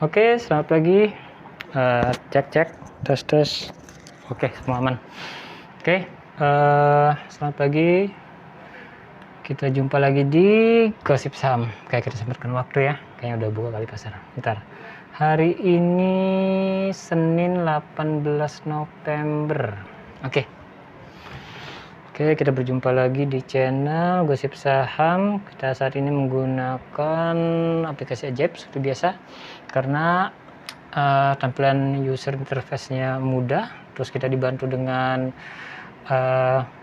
Oke, selamat pagi. Cek cek, tes tes. Oke, semua aman. Oke, selamat pagi. Kita jumpa lagi di Gosip Saham. Kayak kita sempatkan waktu ya. Kayaknya udah buka kali pasar. Bentar. Hari ini Senin 18 November. Oke. Oke, kita berjumpa lagi di channel Gosip Saham. Kita saat ini menggunakan aplikasi Ajaib seperti biasa karena tampilan user interface-nya mudah. Terus kita dibantu dengan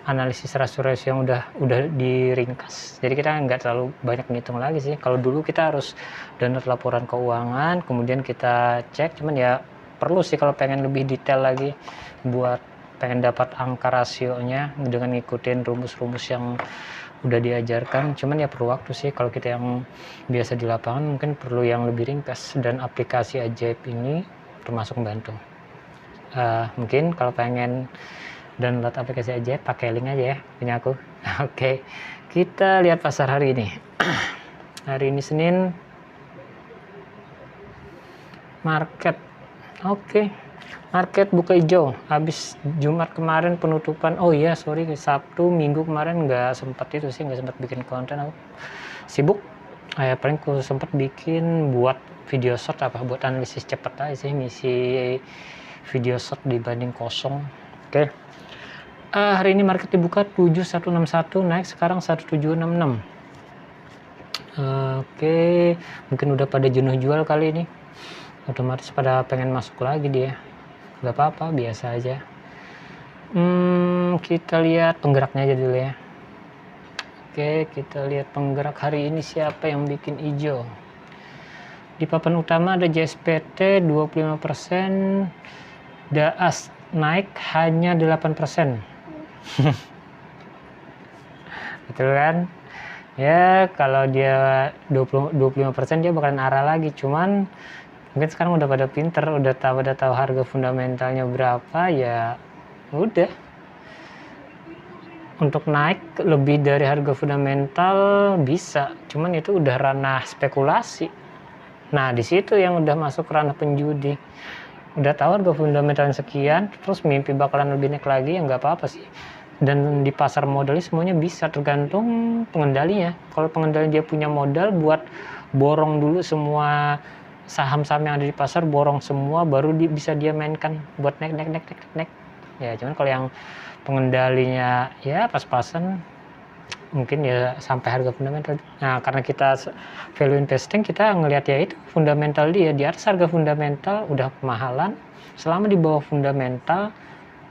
analisis rasio-rasio yang udah diringkas. Jadi kita nggak terlalu banyak ngitung lagi sih. Kalau dulu kita harus download laporan keuangan, kemudian kita cek. Cuman ya perlu sih kalau pengen lebih detail lagi buat pengen dapat angka rasionya dengan ngikutin rumus-rumus yang udah diajarkan. Cuman ya perlu waktu sih. Kalau kita yang biasa di lapangan mungkin perlu yang lebih ringkas, dan aplikasi Ajaib ini termasuk membantu. Mungkin kalau pengen download aplikasi Ajaib pakai link aja ya punya aku. Oke, kita lihat pasar hari ini. Hari ini Senin, market market buka hijau habis Jumat kemarin penutupan. Oh iya, sorry, Sabtu Minggu kemarin nggak sempat bikin konten, aku sibuk. Paling aku sempat bikin buat video short buat analisis cepet aja sih, ngisi video short dibanding kosong. Oke. Hari ini market dibuka 7161, naik sekarang 1766. Oke, mungkin udah pada jenuh jual kali ini, otomatis pada pengen masuk lagi dia. Gak apa-apa, biasa aja. Kita lihat penggeraknya aja dulu ya. Oke, kita lihat penggerak hari ini siapa yang bikin hijau. Di papan utama ada JSPT 25%, DAAS naik hanya 8%. Betul kan? Ya, kalau dia 25% dia bakalan arah lagi. Cuman mungkin sekarang udah pada pinter, udah tahu harga fundamentalnya berapa, ya udah. Untuk naik lebih dari harga fundamental bisa, cuman itu udah ranah spekulasi. Nah, di situ yang udah masuk ranah penjudi. Udah tahu harga fundamental sekian, terus mimpi bakalan lebih naik lagi, ya nggak apa-apa sih. Dan di pasar modal semuanya bisa, tergantung pengendalinya. Kalau pengendali dia punya modal buat borong dulu semua saham-saham yang ada di pasar, borong semua, baru bisa dia mainkan buat naik. Ya, cuman kalau yang pengendalinya ya pas-pasan, mungkin ya sampai harga fundamental. Nah, karena kita value investing, kita ngelihat ya itu fundamental dia di atas harga fundamental udah kemahalan. Selama di bawah fundamental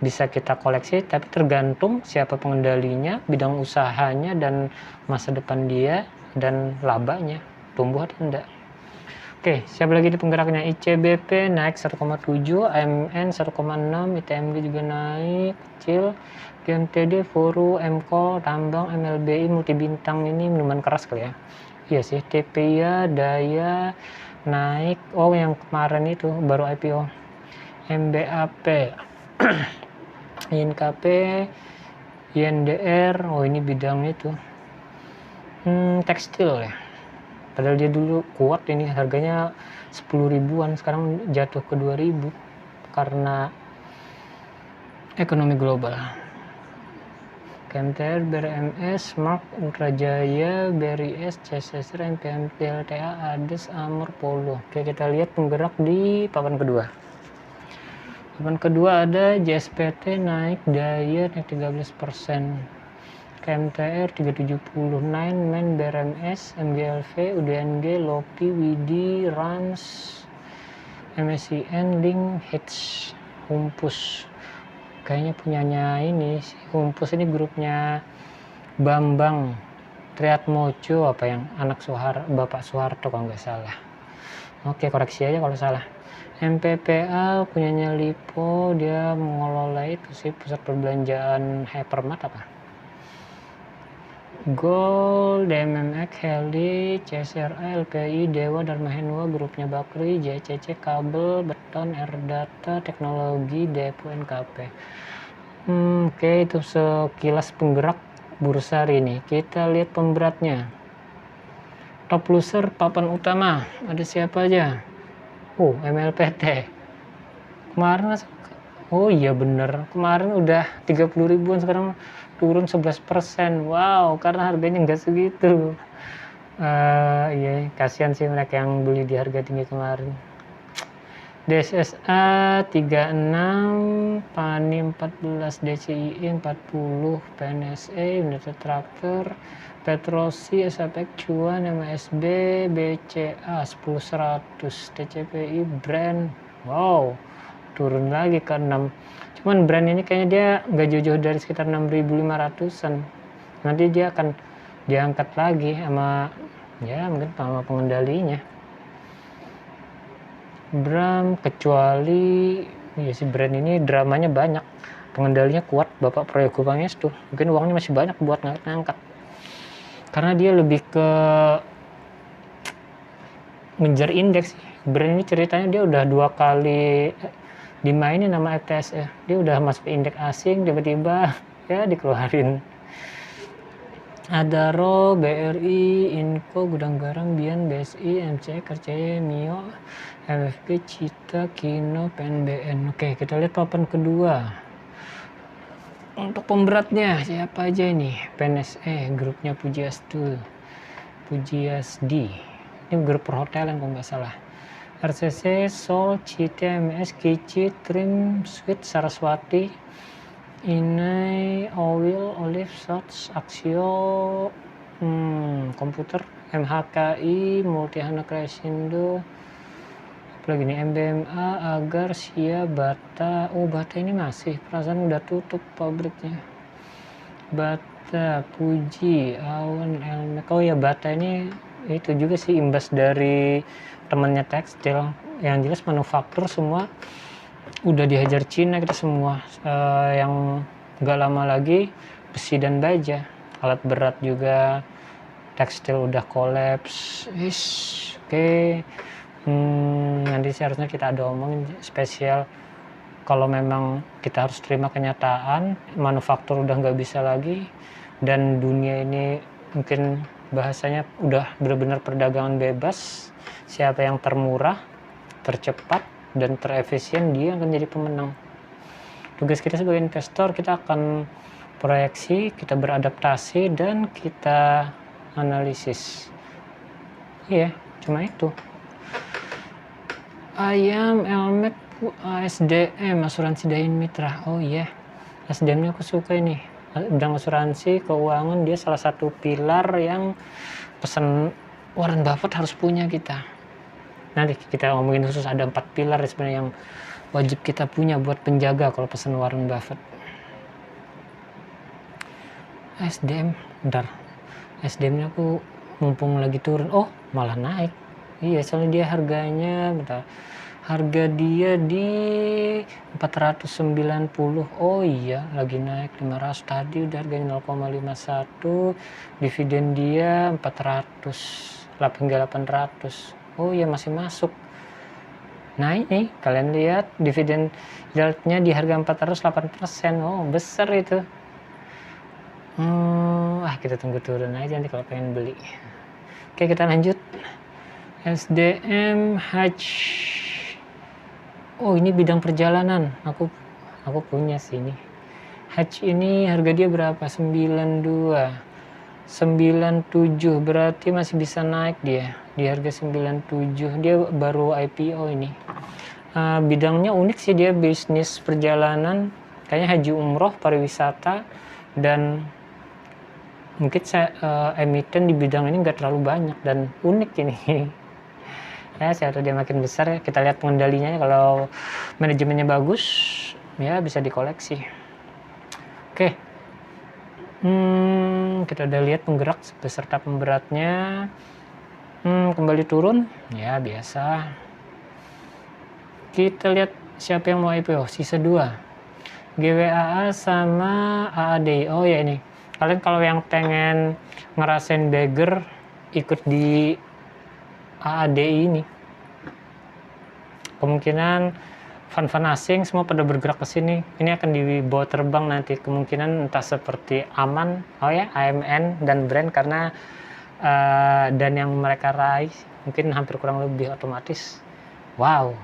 bisa kita koleksi, tapi tergantung siapa pengendalinya, bidang usahanya, dan masa depan dia dan labanya tumbuh atau enggak. Oke, siapa lagi di penggeraknya? ICBP naik 1,7, AMN 1,6, ITMG juga naik kecil, GMTD, Furu, MCO, Tambang, MLBI, Multibintang ini minuman keras kali ya. Iya sih, TPIA, Daya naik. Oh, yang kemarin itu baru IPO. MBAP, INKP, INDR, oh ini bidang itu tekstil ya. Padahal dia dulu kuat, ini harganya 10 ribuan, sekarang jatuh ke 2.000 karena ekonomi global. KMTR, BRMS, Mark, Ultrajaya, BRIS, CSSR, MPMP, LTA, ADES, Amur, Polo. Oke, kita lihat penggerak di papan kedua. Papan kedua ada JSPT naik, Daya naik 13%. KMTR 370, Men, BRMS, MGLV, UDNG, Lopi, Widi, Rans, MSIN, Link, Hitch, Humpus. Kayaknya punyanya ini si Humpus ini grupnya Bambang Triatmojo, yang anak Bapak Soeharto kalau nggak salah. Oke, koreksi aja kalau salah. MPPA punyanya Lipo, dia mengelola itu sih pusat perbelanjaan Hypermart Gold, DMMX, Heli, CSRA, LPI, Dewa, Dharma Henwa, grupnya Bakri, JCC, Kabel, Beton, Erdata, Teknologi, Depo, NKP. Oke, itu sekilas penggerak bursa hari ini. Kita lihat pemberatnya. Top loser papan utama, ada siapa aja? MLPT kemarin oh iya bener, kemarin udah 30 ribuan, sekarang turun 11%. Wow, karena harganya nggak segitu. Iya, kasihan sih mereka yang beli di harga tinggi kemarin. DSSA 36, PANI 14, DCII 40, PNSE, United Tractor, Petrosi, SAPEC, Cuan, MSB, BCA 10-100, TCPI, Brand, wow, turun lagi ke 6. Cuman brand ini kayaknya dia nggak jauh-jauh dari sekitar 6.500-an. Nanti dia akan diangkat lagi sama ya mungkin sama pengendalinya. Bram, kecuali ya si brand ini dramanya banyak, pengendalinya kuat Bapak Prayogo Pangestu, mungkin uangnya masih banyak buat ngangkat, karena dia lebih ke ngejar indeks. Brand ini ceritanya dia udah 2 kali dimainin nama FTS ya, dia udah masuk indeks asing, tiba-tiba ya dikeluarin. Adaro, BRI, Inco, Gudang Garam, Bian, BSI, MCE, RCE, Mio, MFP, Cita, Kino, PNBN. Oke, kita lihat papan kedua. Untuk pemberatnya siapa aja ini? PNSE, grupnya Pujiastuti, ini grup perhotelan kalau nggak salah. RCC, Sol, Cita, MS, Kici, Trim, Sweet, Saraswati, Inai, Oil, Olive, Shots, Aksio, Komputer, MHKI, Multihana Crescendo, apalagi nih, MBMA, Agar, Sia, Bata. Bata ini masih, perasaan udah tutup pabriknya. Bata, Puji, Awan, Elmek. Oh ya, Bata ini itu juga sih imbas dari temannya tekstil. Yang jelas manufaktur semua udah dihajar Cina kita semua. Yang gak lama lagi besi dan baja, alat berat juga, tekstil udah kolaps. Oke. Nanti seharusnya kita ada omongin spesial kalau memang kita harus terima kenyataan manufaktur udah nggak bisa lagi, dan dunia ini mungkin bahasanya udah benar-benar perdagangan bebas. Siapa yang termurah, tercepat, dan terefisien, dia akan jadi pemenang. Tugas kita sebagai investor, kita akan proyeksi, kita beradaptasi, dan kita analisis. Iya, cuma itu. Ayam, Elmek, ASDM, asuransi Dain Mitra. Oh iya, ASDM-nya aku suka ini. Bidang asuransi keuangan, dia salah satu pilar yang pesan Warren Buffett harus punya kita. Nanti kita ngomongin khusus, ada 4 pilar sebenarnya yang wajib kita punya buat penjaga kalau pesan Warren Buffett. SDM, bentar, SDM-nya aku mumpung lagi turun, malah naik. Iya, soalnya dia harganya, bentar, harga dia di 490. Oh iya, lagi naik 500, tadi udah harganya 0,51, dividen dia 400 hingga 800. Oh iya, masih masuk. Nah ini kalian lihat dividen yieldnya di harga 400 8%. Oh besar itu. Kita tunggu turun aja nanti kalau pengen beli. Oke, kita lanjut. SDM Hatch. Oh ini bidang perjalanan, aku punya sih ini. Hatch ini harga dia berapa? 92, 97, berarti masih bisa naik dia di harga 97. Dia baru IPO ini. Bidangnya unik sih, dia bisnis perjalanan, kayaknya haji umroh, pariwisata, dan mungkin emiten di bidang ini nggak terlalu banyak dan unik ini. Ya, saya tahu dia makin besar ya. Kita lihat pengendalinya, kalau manajemennya bagus ya bisa dikoleksi. Oke. Kita udah lihat penggerak beserta pemberatnya. Kembali turun ya biasa. Kita lihat siapa yang mau IPO, sisa 2, GWAA sama AAD. Oh ya, ini kalian kalau yang pengen ngerasain beggar, ikut di AADI ini. Kemungkinan fund asing semua pada bergerak ke sini. Ini akan dibawa terbang nanti, kemungkinan entah seperti Aman, AMN dan Brand, karena dan yang mereka raih mungkin hampir kurang lebih otomatis Wow,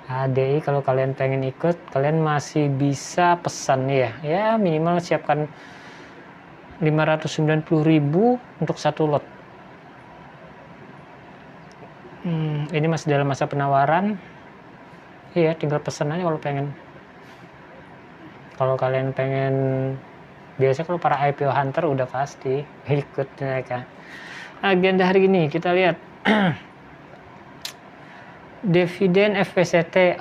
ADI kalau kalian pengen ikut, kalian masih bisa pesan ya minimal siapkan 590.000 untuk satu lot. Ini masih dalam masa penawaran. Iya, tinggal pesan aja kalau pengen. Kalau kalian pengen, biasanya kalau para IPO hunter udah pasti ikut mereka. Agenda hari ini kita lihat. Dividen FVCT,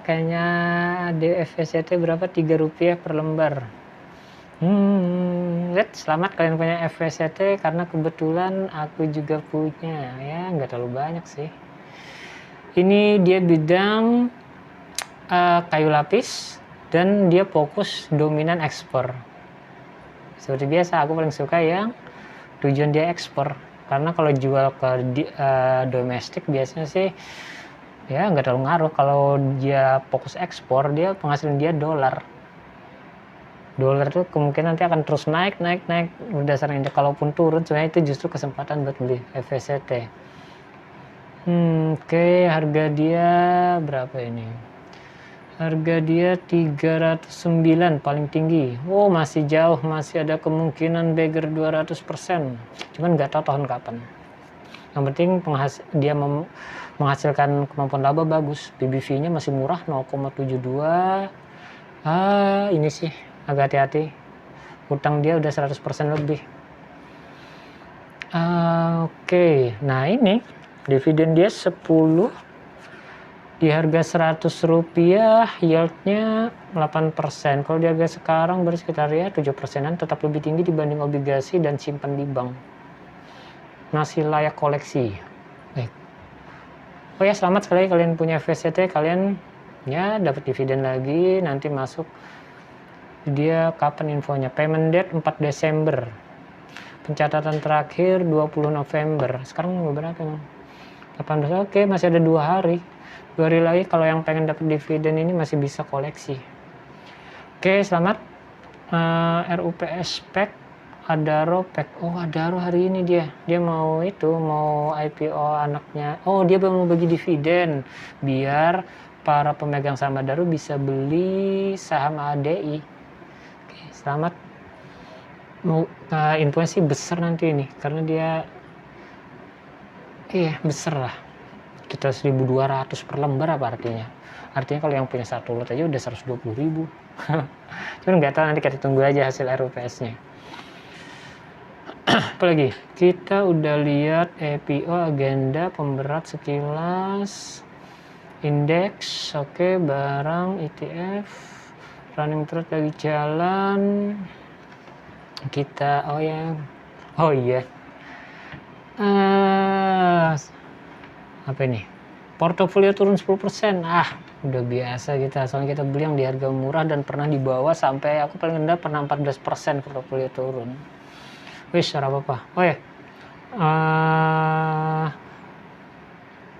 kayaknya FVCT berapa, 3 rupiah per lembar. Selamat kalian punya FVCT, karena kebetulan aku juga punya, ya nggak terlalu banyak sih. Ini dia bidang kayu lapis dan dia fokus dominan ekspor. Seperti biasa aku paling suka yang tujuan dia ekspor, karena kalau jual ke domestik biasanya sih ya nggak terlalu ngaruh. Kalau dia fokus ekspor, dia penghasilan dia dolar tuh kemungkinan nanti akan terus naik berdasarkan indeks. Kalaupun turun sebenarnya itu justru kesempatan buat beli FVCT. Oke, harga dia berapa ini? Harga dia 309 paling tinggi. Masih jauh, masih ada kemungkinan beggar 200%. Cuman nggak tahu tahun kapan. Yang penting dia menghasilkan kemampuan laba bagus. PBV-nya masih murah, 0,72. Ini sih agak hati-hati. Utang dia udah 100% lebih. Oke. Nah ini dividen dia 10 di harga 100 rupiah, yieldnya 8%. Kalau di harga sekarang berarti sekitar ya 7%-an, tetap lebih tinggi dibanding obligasi dan simpan di bank. Masih layak koleksi. Ya, selamat sekali kalian punya FVCT, kalian ya dapat dividen lagi, nanti masuk. Dia kapan infonya? Payment date 4 Desember. Pencatatan terakhir 20 November. Sekarang berapa emang? 18. Oke, masih ada 2 hari. 2 hari lagi kalau yang pengen dapat dividen ini masih bisa koleksi. Oke, selamat. RUPS PEK, Adaro PEK. Adaro hari ini dia mau IPO anaknya. Dia mau bagi dividen biar para pemegang saham Adaro bisa beli saham ADI. Oke, selamat. Infonya sih besar nanti ini, karena dia besar lah. Kita 1.200 per lembar apa artinya? Artinya kalau yang punya satu lot aja udah 120.000. Cuman nggak tahu, nanti kita tunggu aja hasil RUPS-nya. Apalagi kita udah lihat IPO agenda pemberat sekilas, indeks, oke, barang, ETF, running trade lagi jalan. Kita apa ini? Portofolio turun 10%. Udah biasa kita, soalnya kita beli yang di harga murah dan pernah dibawa sampai aku paling rendah pernah 14% portofolio turun. Apa?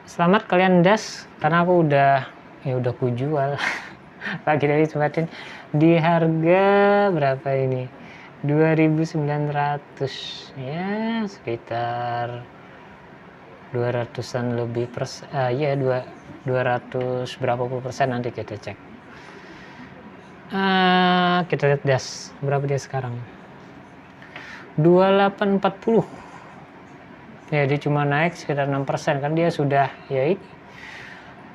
Selamat kalian das, karena aku udah ku jual. Lagi dari sempatin di harga berapa ini? 2.900, ya sekitar 200-an lebih persen. 200 berapa puluh persen, nanti kita cek. Kita lihat das berapa dia sekarang. 2840. Ya, dia cuma naik sekitar 6%, kan dia sudah ini.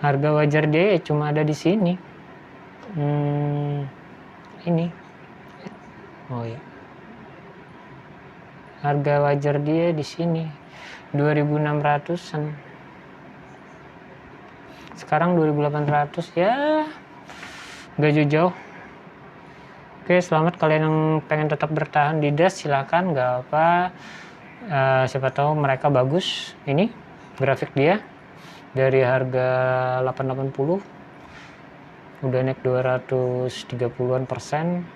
Harga wajar dia cuma ada di sini. Ini. Harga wajar dia di sini 2.600-an. Sekarang 2.800, ya nggak jauh-jauh. Oke, selamat kalian yang pengen tetap bertahan di DAS, silakan, nggak apa. Siapa tahu mereka bagus. Ini grafik dia dari harga 880 udah naik 230-an persen.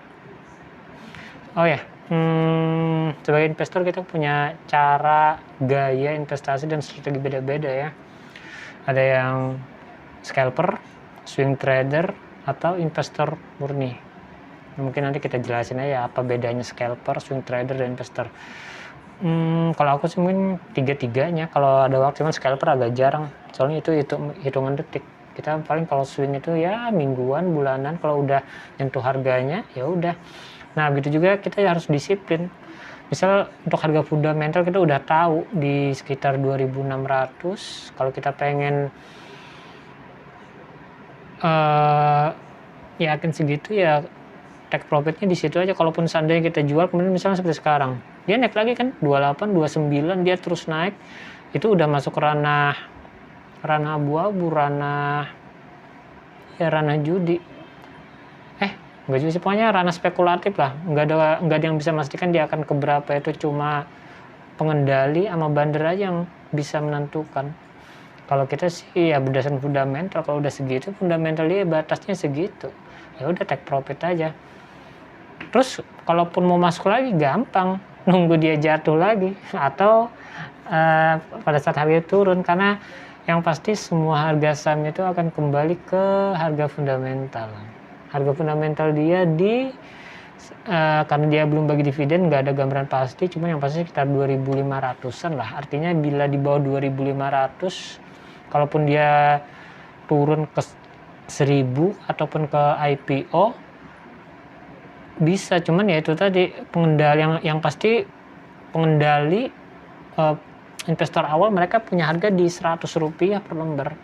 Sebagai investor kita punya cara, gaya investasi dan strategi beda-beda ya. Ada yang scalper, swing trader, atau investor murni. Mungkin nanti kita jelasin aja apa bedanya scalper, swing trader, dan investor. Kalau aku sih mungkin tiga-tiganya kalau ada waktu, cuman scalper agak jarang. soalnya itu hitungan detik. Kita paling kalau swing itu ya mingguan, bulanan, kalau udah nyentuh harganya ya udah. Nah begitu juga kita harus disiplin. Misal untuk harga fundamental kita udah tahu di sekitar 2600, kalau kita pengen yakin segitu ya take profitnya di situ aja. Kalaupun seandainya kita jual kemudian misalnya seperti sekarang dia naik lagi kan 28, 29, dia terus naik, itu udah masuk ranah abu-abu, ranah judi, nggak judi sih, pokoknya ranah spekulatif lah. Nggak ada yang bisa memastikan dia akan keberapa, itu cuma pengendali sama bandar aja yang bisa menentukan. Kalau kita sih ya berdasarkan fundamental, kalau udah segitu fundamental dia batasnya segitu, ya udah take profit aja. Terus kalaupun mau masuk lagi gampang, nunggu dia jatuh lagi atau pada saat harga turun, karena yang pasti semua harga saham itu akan kembali ke harga fundamental. Harga fundamental dia karena dia belum bagi dividen, nggak ada gambaran pasti, cuma yang pasti sekitar 2.500-an lah. Artinya bila di bawah 2.500, kalaupun dia turun ke 1.000 ataupun ke IPO bisa, cuman ya itu tadi pengendali yang pasti pengendali investor awal mereka punya harga di Rp100 per lembar.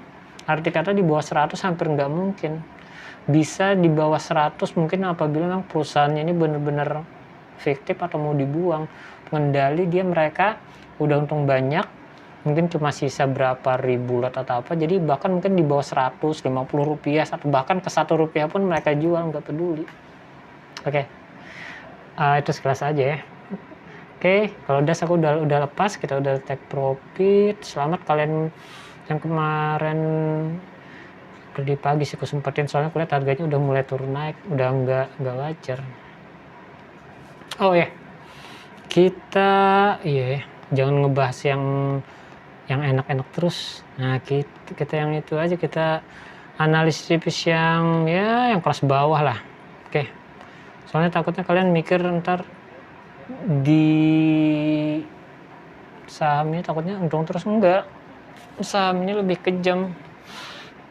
Arti kata di bawah 100 hampir nggak mungkin. Bisa di bawah 100 mungkin apabila memang perusahaannya ini benar-benar fiktif atau mau dibuang. Pengendali dia mereka udah untung banyak, mungkin cuma sisa berapa ribu lot atau apa, jadi bahkan mungkin di bawah Rp150 atau bahkan ke Rp1 pun mereka jual, nggak peduli. Oke. Itu sekelas aja ya. Oke, kalau das aku udah lepas, kita udah take profit. Selamat kalian yang kemarin di pagi sih aku sempetin, soalnya aku lihat harganya udah mulai turun naik, udah nggak wajar. Oh ya, kita jangan ngebahas yang enak-enak terus. Nah kita yang itu aja, kita analisis tipis yang kelas bawah lah. Oke, soalnya takutnya kalian mikir ntar di sahamnya takutnya untung terus. Enggak, saham ini lebih kejam,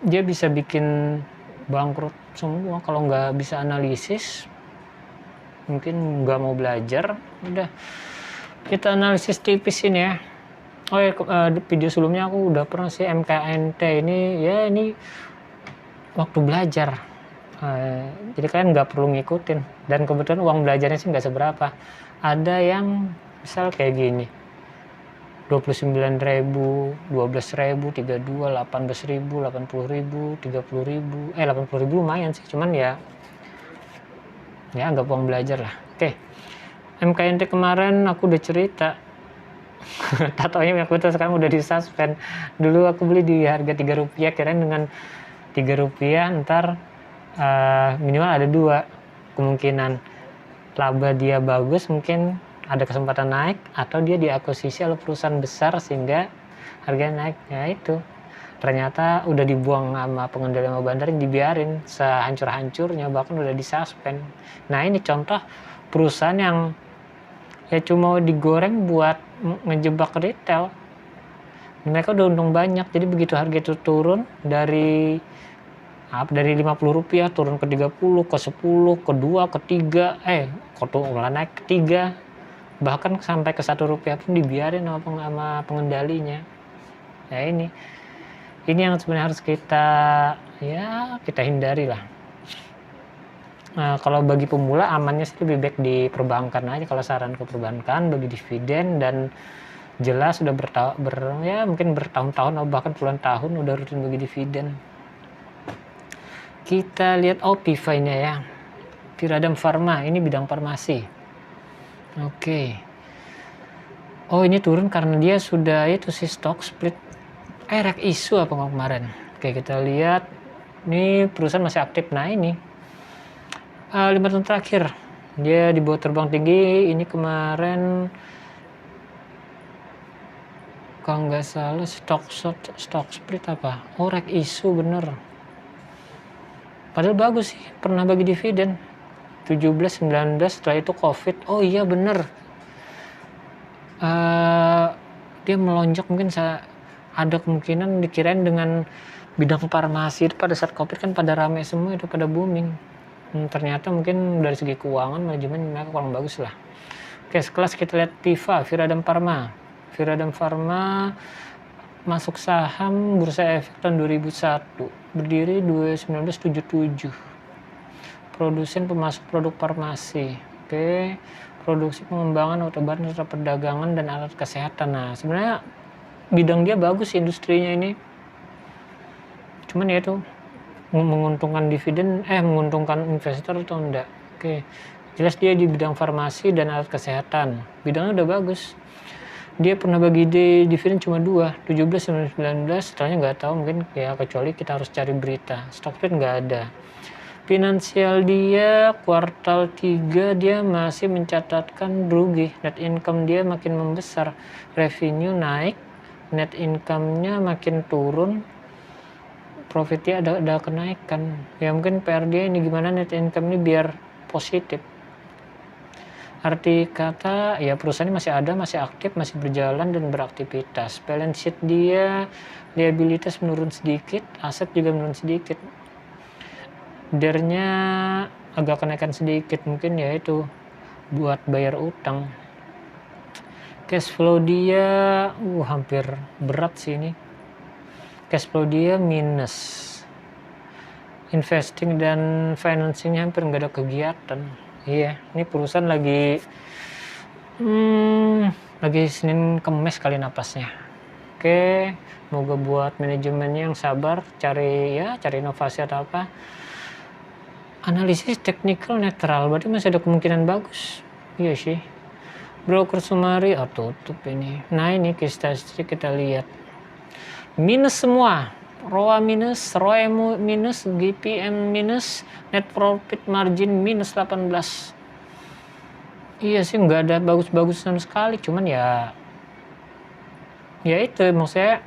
dia bisa bikin bangkrut semua kalau nggak bisa analisis. Mungkin nggak mau belajar, udah kita analisis tipis ini ya. Video sebelumnya aku udah pernah sih MKNT ini waktu belajar, jadi kalian nggak perlu ngikutin, dan kebetulan uang belajarnya sih nggak seberapa. Ada yang misal kayak gini, 29.000, 12.000, 32, 18.000, 80.000, 30.000, 80.000 lumayan sih, cuman ya anggap uang belajar lah. Oke, MKNT kemarin aku udah cerita. Tatonya aku tuh sekarang udah disuspend. Dulu aku beli di harga Rp3, kirain dengan Rp3 ntar minimal ada 2 kemungkinan. Laba dia bagus, mungkin ada kesempatan naik, atau dia diakuisisi oleh perusahaan besar sehingga harganya naik. Ya itu ternyata udah dibuang sama pengendali sama bandar, dibiarin sehancur-hancurnya, bahkan udah disuspend. Nah ini contoh perusahaan yang ya cuma digoreng buat ngejebak retail. Mereka udah untung banyak, jadi begitu harga itu turun dari Rp50 turun ke 30, ke 10, ke 2, ke 3, malah naik ke 3, bahkan sampai ke Rp1 pun dibiarin sama pengendalinya. Ya ini yang sebenarnya harus kita hindari lah. Nah, kalau bagi pemula amannya sih lebih baik di perbankan aja, kalau saran ke perbankan, bagi dividen, dan jelas sudah mungkin bertahun-tahun atau bahkan puluhan tahun udah rutin bagi dividen. Kita lihat PIFA-nya ya, Piradam Pharma, ini bidang farmasi. Oke. Ini turun karena dia sudah stock split, rek isu apa kemarin. Oke, kita lihat ini perusahaan masih aktif. Nah ini 5 tahun terakhir dia di bawah terbang tinggi. Ini kemarin kalau nggak salah stock split apa, rek isu bener. Padahal bagus sih, pernah bagi dividen 17, 19, setelah itu COVID. Oh iya bener, dia melonjak mungkin ada kemungkinan dikirain dengan bidang farmasi itu pada saat COVID kan pada rame semua, itu pada booming. Ternyata mungkin dari segi keuangan manajemen mereka kurang bagus lah. Oke, sekelas kita lihat Viva, Viradem Pharma. Viradem Pharma masuk saham Bursa Efek tahun 2001, berdiri 1977. Produsen pemasok produk farmasi. Oke, produksi pengembangan obat serta perdagangan dan alat kesehatan. Nah, sebenarnya bidang dia bagus industrinya ini. Cuman ya itu menguntungkan dividen, menguntungkan investor atau enggak. Oke, jelas dia di bidang farmasi dan alat kesehatan. Bidangnya udah bagus. Dia pernah bagi dividen cuma 2, 17 dan 19, setelahnya nggak tahu, mungkin ya kecuali kita harus cari berita. Stock split nggak ada. Finansial dia kuartal 3 dia masih mencatatkan rugi. Net income dia makin membesar. Revenue naik, net income-nya makin turun. Profitnya ada kenaikan. Ya mungkin PR dia ini gimana net income ini biar positif. Arti kata ya perusahaan ini masih ada, masih aktif, masih berjalan dan beraktivitas. Balance sheet dia liabilitas menurun sedikit, aset juga menurun sedikit. DER-nya agak kenaikan sedikit, mungkin ya itu buat bayar utang. Cash flow dia hampir berat sih ini. Cash flow dia minus. Investing dan financingnya hampir nggak ada kegiatan. Iya, ini perusahaan lagi Senin Kemis kali napasnya. Oke, semoga buat manajemennya yang sabar, cari inovasi atau apa. Analisis technical netral, berarti masih ada kemungkinan bagus. Iya sih. Broker summary tutup ini. Nah ini kita lihat minus semua. ROA minus, ROE minus, GPM minus, net profit margin minus 18. Iya sih nggak ada bagus-bagus sama sekali, cuman ya itu maksudnya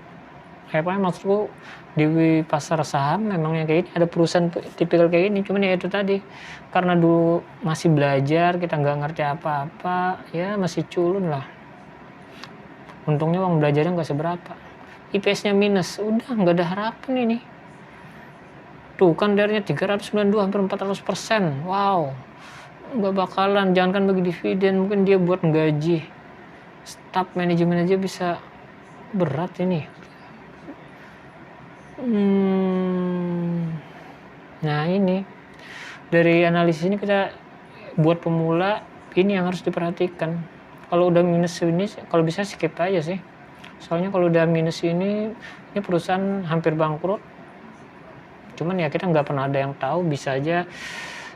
maksudku di pasar saham memang yang kayak ini, ada perusahaan tipikal kayak ini, cuman ya itu tadi karena dulu masih belajar, kita nggak ngerti apa-apa, ya masih culun lah. Untungnya uang belajarnya nggak seberapa. IPS-nya minus, udah nggak ada harapan ini. Tuh kan DER-nya 392, hampir 400%. Wow, nggak bakalan, jangankan bagi dividen, mungkin dia buat gaji staf manajemen aja bisa berat ini. Nah ini dari analisis ini kita buat pemula ini yang harus diperhatikan. Kalau udah minus ini, kalau bisa skip aja sih. Soalnya kalau udah minus ini perusahaan hampir bangkrut. Cuman ya kita nggak pernah ada yang tahu, bisa aja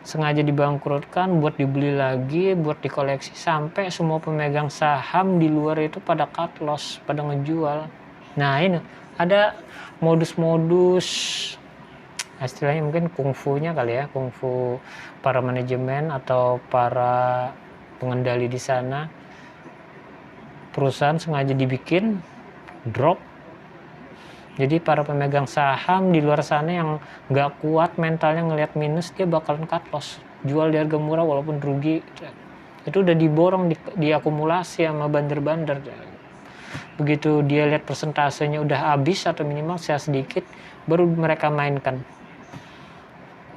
sengaja dibangkrutkan buat dibeli lagi, buat dikoleksi sampai semua pemegang saham di luar itu pada cut loss, pada ngejual. Nah ini ada modus-modus, istilahnya mungkin kungfunya kali ya, kungfu para manajemen atau para pengendali di sana. Perusahaan sengaja dibikin drop, jadi para pemegang saham di luar sana yang nggak kuat mentalnya ngelihat minus, dia bakalan cut loss, jual di harga murah walaupun rugi. Itu udah diborong, diakumulasi sama bandar-bandar. Begitu dia lihat persentasenya udah habis atau minimal sisa sedikit, baru mereka mainkan.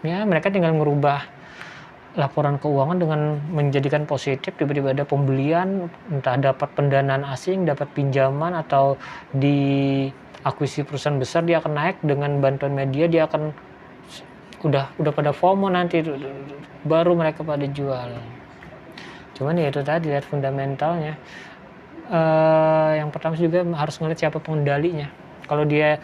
Ya mereka tinggal merubah laporan keuangan dengan menjadikan positif, tiba-tiba ada pembelian, entah dapat pendanaan asing, dapat pinjaman, atau di akuisisi perusahaan besar, dia akan naik dengan bantuan media, dia akan udah pada FOMO nanti, baru mereka pada jual. Cuman ya itu tadi, lihat fundamentalnya. Yang pertama juga harus ngeliat siapa pengendalinya. Kalau dia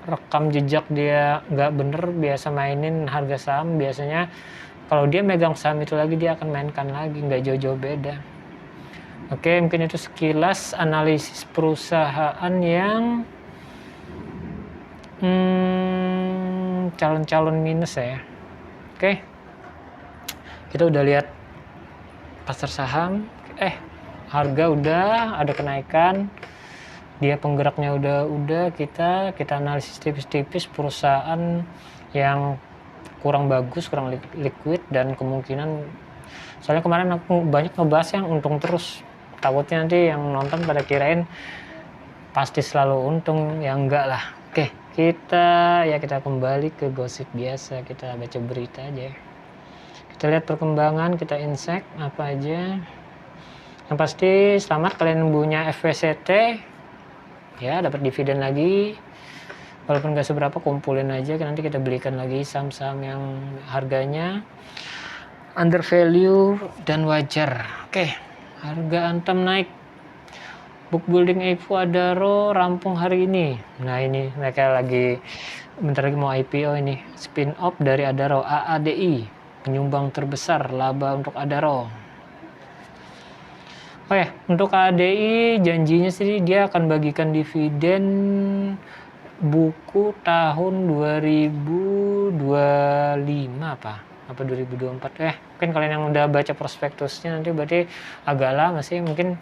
rekam jejak dia nggak bener, biasa mainin harga saham, biasanya kalau dia megang saham itu lagi, dia akan mainkan lagi, nggak jauh-jauh beda. Oke, mungkin itu sekilas analisis perusahaan yang calon-calon minus ya. Oke, kita udah lihat pasar saham, harga udah ada kenaikan, dia penggeraknya udah kita analisis tipis-tipis perusahaan yang kurang bagus, kurang liquid, dan kemungkinan, soalnya kemarin aku banyak ngebahas yang untung terus, takutnya nanti yang nonton pada kirain pasti selalu untung, ya enggak lah. Oke, kita kembali ke gosip biasa, kita baca berita aja. Kita lihat perkembangan, kita insek apa aja. Yang pasti selamat kalian punya FWCT, ya dapat dividen lagi. Walaupun gak seberapa, kumpulin aja, nanti kita belikan lagi saham-saham yang harganya under value dan wajar. Oke, harga Antam naik. Book building Evo Adaro rampung hari ini. Nah ini mereka lagi bentar lagi mau IPO ini. Spin off dari Adaro, AADI, penyumbang terbesar laba untuk Adaro. Oh ya, untuk AADI janjinya sih dia akan bagikan dividen buku tahun 2025 apa 2024. Mungkin kalian yang udah baca prospektusnya nanti berarti agak lama sih, mungkin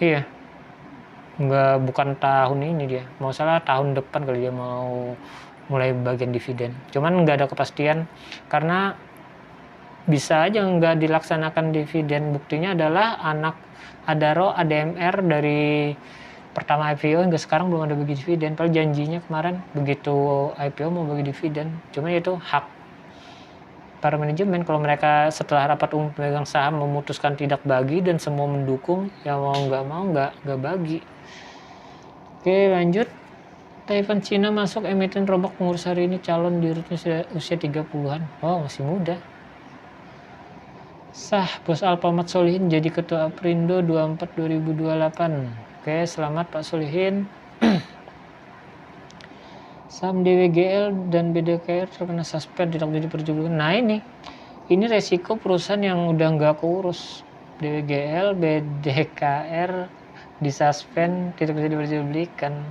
iya, bukan tahun ini, dia mau salah tahun depan kali dia mau mulai bagian dividen. Cuman nggak ada kepastian karena bisa aja nggak dilaksanakan dividen. Buktinya adalah anak Adaro ADMR dari pertama IPO hingga sekarang belum ada bagi dividen. Padahal janjinya kemarin begitu IPO mau bagi dividen. Cuma itu hak para manajemen. Kalau mereka setelah rapat umum pemegang saham memutuskan tidak bagi dan semua mendukung, ya mau nggak bagi. Oke, lanjut. Taiwan Cina masuk emiten rombak pengurus hari ini, calon dirutnya sudah usia 30-an. Oh, masih muda. Sah bos Alfamart Solihin jadi ketua Aprindo 24 2028. Oke, selamat Pak Solihin. Saham DWGL dan BDKR terkena suspend tidak diperjualbelikan. Nah ini resiko perusahaan yang udah nggak keurus. DWGL, BDKR disuspend tidak bisa diperjualbelikan.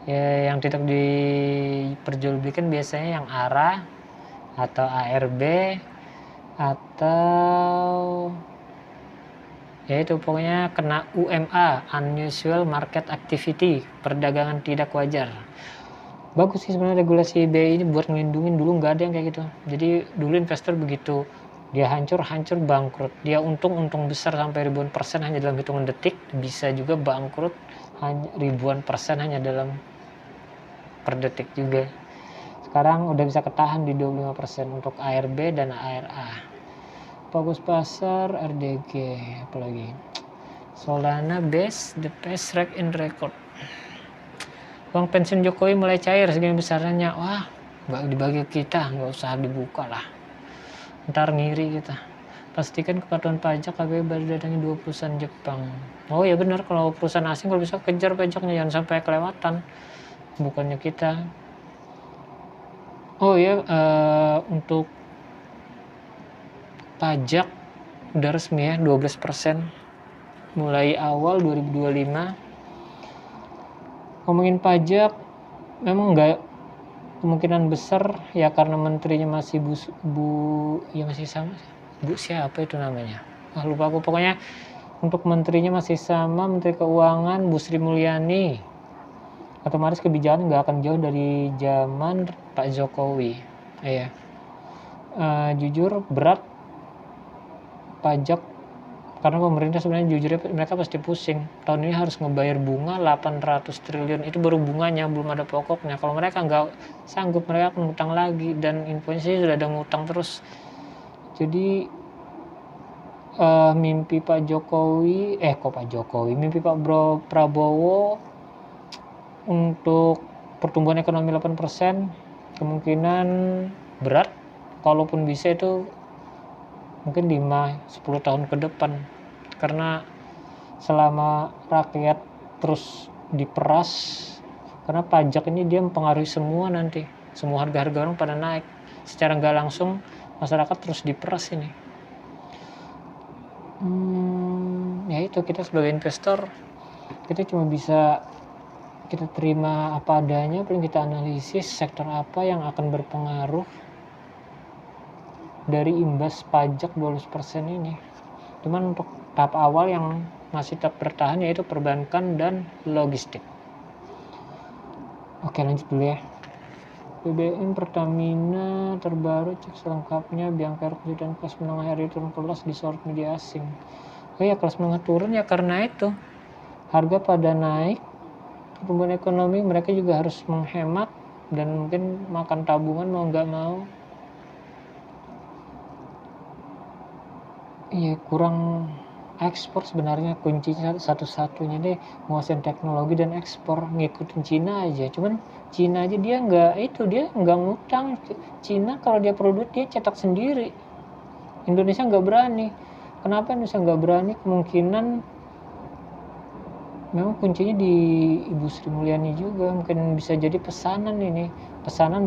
Ya, yang tidak diperjualbelikan biasanya yang ARA atau ARB atau ya itu pokoknya kena UMA, Unusual Market Activity, perdagangan tidak wajar. Bagus sih sebenarnya regulasi BI ini buat ngelindungin. Dulu nggak ada yang kayak gitu. Jadi dulu investor begitu dia hancur bangkrut, dia untung besar sampai ribuan persen hanya dalam hitungan detik, bisa juga bangkrut hanya ribuan persen hanya dalam per detik juga. Sekarang udah bisa ketahan di 25% untuk ARB dan ARA. Fokus pasar RDG, apalagi Solana base the best track in record. Uang pensiun Jokowi mulai cair segini besarnya. Wah, nggak dibagi kita, nggak usah dibuka lah, ntar ngiri kita. Pastikan kepatuhan pajak. KBR baru datangi 2 perusahaan Jepang. Oh ya benar, kalau perusahaan asing kalau bisa kejar pajaknya, jangan sampai kelewatan, bukannya kita. Oh ya, untuk pajak udah resmi ya, 12% mulai awal 2025. Ngomongin pajak memang nggak kemungkinan besar ya, karena menterinya masih masih sama. Bu siapa itu namanya, lupa aku. Pokoknya untuk menterinya masih sama, Menteri Keuangan Bu Sri Mulyani. Otomatis kebijakan nggak akan jauh dari zaman Pak Jokowi. Iya. Jujur berat pajak karena pemerintah sebenarnya jujurnya mereka pasti pusing. Tahun ini harus ngebayar bunga 800 triliun, itu baru bunganya, belum ada pokoknya. Kalau mereka nggak sanggup, mereka akan ngutang lagi, dan infonya sih sudah ada ngutang terus. Jadi mimpi Pak Jokowi, mimpi Pak Prabowo untuk pertumbuhan ekonomi 8% kemungkinan berat. Kalaupun bisa itu mungkin 5-10 tahun ke depan, karena selama rakyat terus diperas, karena pajak ini dia mempengaruhi semua, nanti semua harga-harga orang pada naik secara nggak langsung, masyarakat terus diperas ini. Ya itu, kita sebagai investor kita cuma bisa kita terima apa adanya, paling kita analisis sektor apa yang akan berpengaruh dari imbas pajak 12% ini. Cuman untuk tahap awal yang masih tetap bertahan yaitu perbankan dan logistik. Oke, lanjut dulu ya. BBM Pertamina terbaru, cek selengkapnya. Bianca Rupiah dan kelas menengah RI turun kelas disorot media asing. Oh ya, kelas menengah turun ya karena itu harga pada naik, pertumbuhan ekonomi, mereka juga harus menghemat dan mungkin makan tabungan mau nggak mau. Iya, kurang ekspor sebenarnya kuncinya satu-satunya deh, menguasai teknologi dan ekspor, ngikutin Cina aja. Cuman Cina aja dia nggak ngutang. Cina kalau dia produk dia cetak sendiri. Indonesia nggak berani. Kenapa Indonesia nggak berani? Kemungkinan memang kuncinya di Ibu Sri Mulyani juga, mungkin bisa jadi pesanan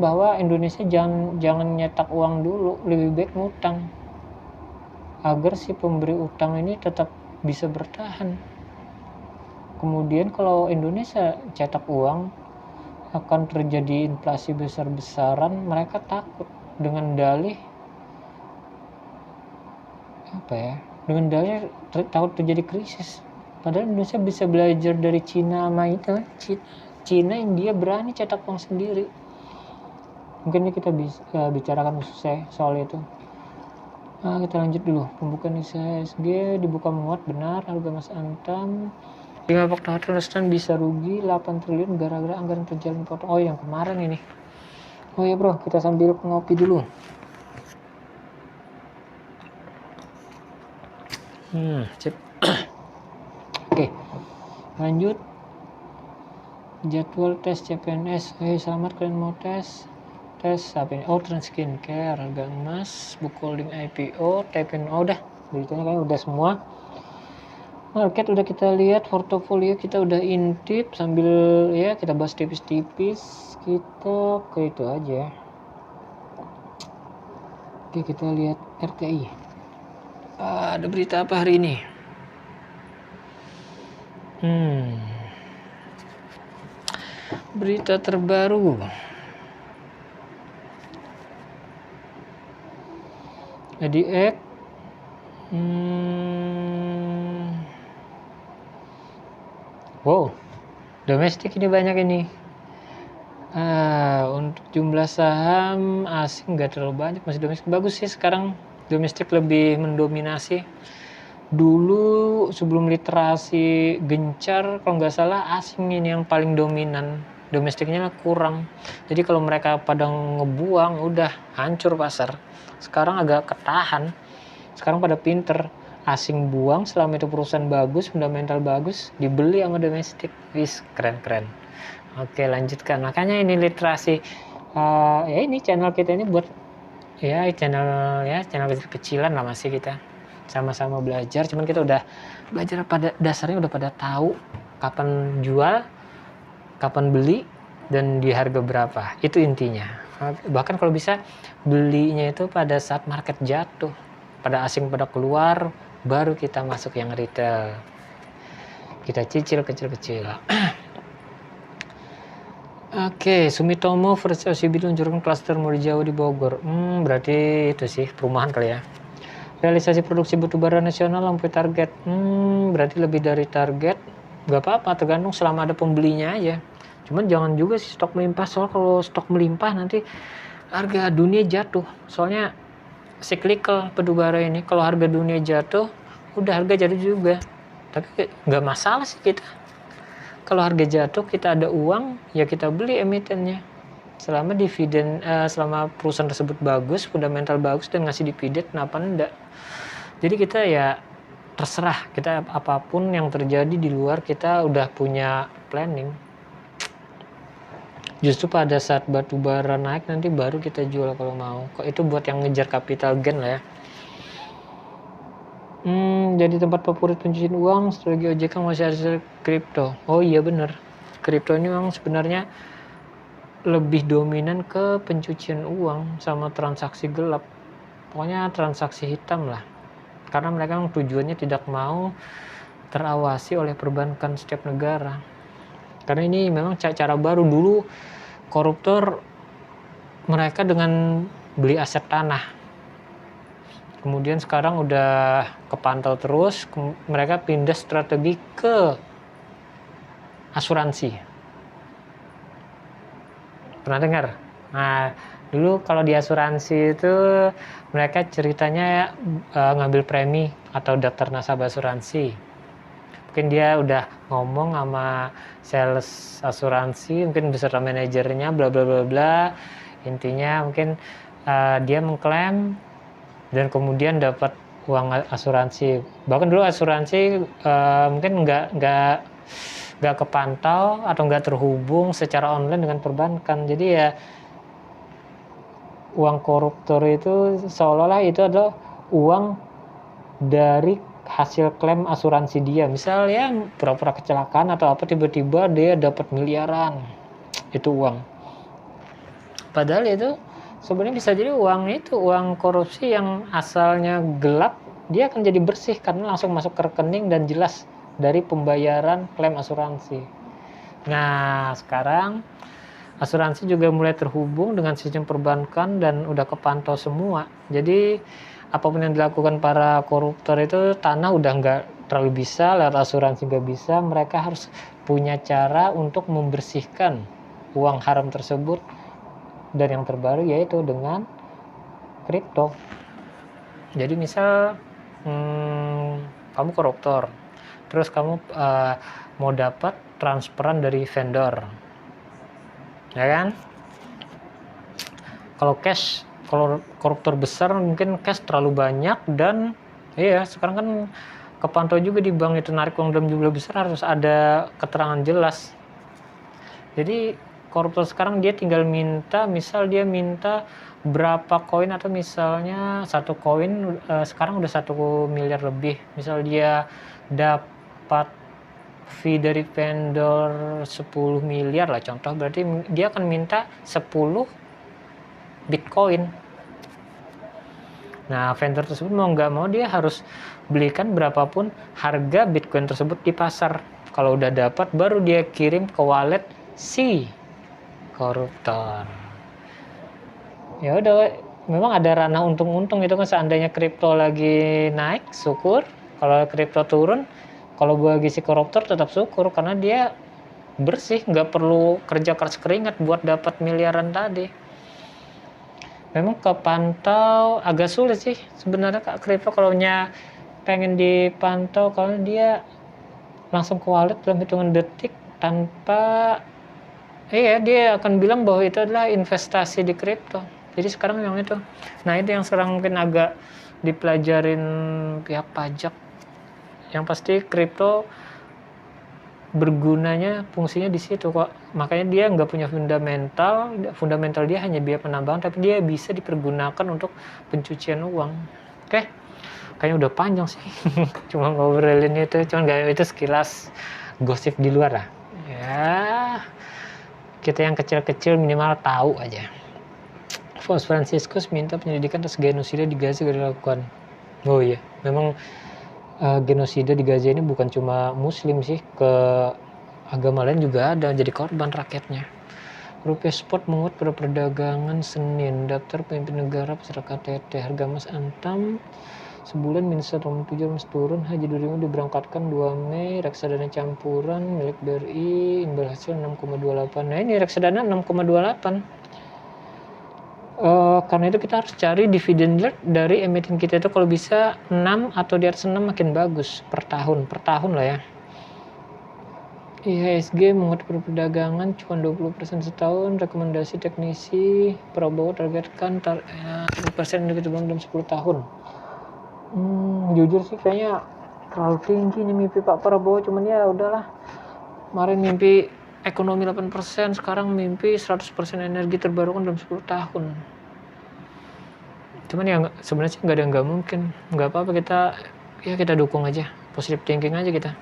bahwa Indonesia jangan nyetak uang dulu, lebih baik ngutang agar si pemberi utang ini tetap bisa bertahan. Kemudian kalau Indonesia cetak uang akan terjadi inflasi besar-besaran, mereka takut dengan dalih takut terjadi krisis. Padahal Indonesia bisa belajar dari Cina sama itu. Cina, India berani cetak uang sendiri. Mungkin ini kita bisa bicarakan khususnya soal itu. Kita lanjut dulu. Pembukaan IHSG dibuka menguat, benar. Harga Mas Antam 5 faktor Huston bisa rugi 8 triliun gara-gara anggaran perjalanan potong. Oh, yang kemarin ini. Oh ya bro, kita sambil ngopi dulu. Sip. Oke, lanjut. Jadwal tes CPNS. Selamat, kalian mau tes apa ini? Trend Skincare, harga emas, book holding IPO, tapin. Udah, beritanya kayaknya udah semua. Market udah kita lihat, portofolio kita udah intip, sambil ya kita bahas tipis-tipis. Kita ke itu aja. Oke, kita lihat RTI. Ada berita apa hari ini? Berita terbaru. EDX. Wow, domestik ini banyak ini. Untuk jumlah saham asing nggak terlalu banyak, masih domestik. Bagus sih sekarang domestik lebih mendominasi. Dulu sebelum literasi gencar, kalau nggak salah asing ini yang paling dominan, domestiknya kurang. Jadi kalau mereka pada ngebuang udah hancur pasar. Sekarang agak ketahan, sekarang pada pinter, asing buang selama itu perusahaan bagus, fundamental bagus, dibeli sama domestik. Wis, keren. Oke, lanjutkan. Makanya ini literasi, ya ini channel kita ini buat channel kecil-kecilan lah, masih kita sama-sama belajar. Cuman kita udah belajar pada dasarnya, udah pada tahu kapan jual, kapan beli, dan di harga berapa. Itu intinya. Bahkan kalau bisa belinya itu pada saat market jatuh, pada asing pada keluar, baru kita masuk yang retail, kita cicil kecil-kecil. Oke, Sumitomo versus OCB meluncurkan klaster mall Jawa di Bogor. Berarti itu sih perumahan kali ya. Realisasi produksi batubara nasional sampai target. Berarti lebih dari target. Gak apa-apa, tergantung selama ada pembelinya aja. Cuman jangan juga sih stok melimpah, soal kalau stok melimpah nanti harga dunia jatuh. Soalnya cyclical batubara ini, kalau harga dunia jatuh, udah harga jatuh juga. Tapi nggak masalah sih kita. Kalau harga jatuh, kita ada uang, ya kita beli emitennya. Selama dividen, selama perusahaan tersebut bagus, fundamental bagus dan ngasih dividen, kenapa enggak? Jadi kita ya terserah, kita apapun yang terjadi di luar, kita udah punya planning. Justru pada saat batubara naik nanti baru kita jual kalau mau. Kok itu buat yang ngejar capital gain lah ya. Jadi tempat favorit pencucian uang, strategi OJK masih hasil kripto. Oh iya bener, kripto ini memang sebenarnya lebih dominan ke pencucian uang sama transaksi gelap. Pokoknya transaksi hitam lah. Karena mereka tujuannya tidak mau terawasi oleh perbankan setiap negara. Karena ini memang cara baru. Dulu koruptor mereka dengan beli aset tanah, kemudian sekarang udah kepantau terus, mereka pindah strategi ke asuransi. Pernah dengar? Nah, dulu kalau di asuransi itu mereka ceritanya ngambil premi atau daftar nasabah asuransi. Mungkin dia udah ngomong sama sales asuransi, mungkin beserta manajernya, bla bla bla bla. Intinya mungkin dia mengklaim dan kemudian dapat uang asuransi. Bahkan dulu asuransi mungkin nggak kepantau atau nggak terhubung secara online dengan perbankan. Jadi ya uang koruptor itu seolah-olah itu adalah uang dari hasil klaim asuransi dia. Misalnya pura-pura kecelakaan atau apa, tiba-tiba dia dapat miliaran itu uang. Padahal itu sebenarnya bisa jadi uang korupsi yang asalnya gelap, dia akan jadi bersih karena langsung masuk ke rekening dan jelas dari pembayaran klaim asuransi. Nah, sekarang asuransi juga mulai terhubung dengan sistem perbankan dan udah kepantau semua. Jadi apapun yang dilakukan para koruptor itu, tanah udah nggak terlalu bisa, lewat asuransi nggak bisa. Mereka harus punya cara untuk membersihkan uang haram tersebut. Dan yang terbaru yaitu dengan kripto. Jadi misal kamu koruptor, terus kamu mau dapat transferan dari vendor, ya kan? Kalau cash, kalau koruptor besar mungkin cash terlalu banyak, dan iya sekarang kan kepantau juga di bank itu, narik uang dalam jumlah besar harus ada keterangan jelas. Jadi koruptor sekarang dia tinggal minta, misal dia minta berapa koin, atau misalnya satu koin sekarang udah 1 miliar lebih, misal dia dapat fee dari vendor 10 miliar lah contoh, berarti dia akan minta 10 Bitcoin. Nah, vendor tersebut mau nggak mau dia harus belikan berapapun harga Bitcoin tersebut di pasar. Kalau udah dapat baru dia kirim ke wallet si koruptor. Ya udah, memang ada ranah untung-untung itu kan. Seandainya kripto lagi naik, syukur. Kalau kripto turun, kalau bagi si koruptor tetap syukur karena dia bersih, nggak perlu kerja keras keringat buat dapat miliaran tadi. Memang kepantau agak sulit sih sebenarnya Kak kripto, kalau pengen dipantau, kalau dia langsung ke wallet dalam hitungan detik tanpa dia akan bilang bahwa itu adalah investasi di kripto. Jadi sekarang memang itu. Nah, itu yang sekarang mungkin agak dipelajarin pihak pajak. Yang pasti kripto bergunanya, fungsinya di situ kok. Makanya dia nggak punya fundamental dia hanya biaya penambahan, tapi dia bisa dipergunakan untuk pencucian uang. Oke, kayaknya udah panjang sih. Cuma ngobrolin itu, itu sekilas gosip di luar lah. Ya, kita yang kecil-kecil minimal tahu aja. Paus Fransiskus minta penyelidikan atas genosida di Gaza dilakukan. Oh iya, memang genosida di Gaza ini bukan cuma muslim sih, ke agama lain juga ada jadi korban rakyatnya. Rupiah spot menguat pada perdagangan Senin. Daftar pemimpin negara peserta KTT, harga emas Antam sebulan minus 1,7, emas turun. Haji 2000 diberangkatkan 2 Mei. Reksadana campuran milik BRI imbal hasil 6,28. Nah ini reksadana 6,28. Karena itu kita harus cari dividen yield dari emiten kita itu, kalau bisa 6 atau di atas 6 makin bagus per tahun lah ya. IHSG menguat perdagangan cuma 20% setahun. Rekomendasi teknisi Prabowo targetkan 10% dari dalam 10 tahun. Jujur sih kayaknya terlalu tinggi nih mimpi Pak Prabowo, cuman ya udahlah. Kemarin mimpi ekonomi 8%, sekarang mimpi 100% energi terbarukan dalam 10 tahun. Cuman ya sebenarnya sih nggak ada yang nggak mungkin. Nggak apa-apa, kita dukung aja, positive thinking aja kita.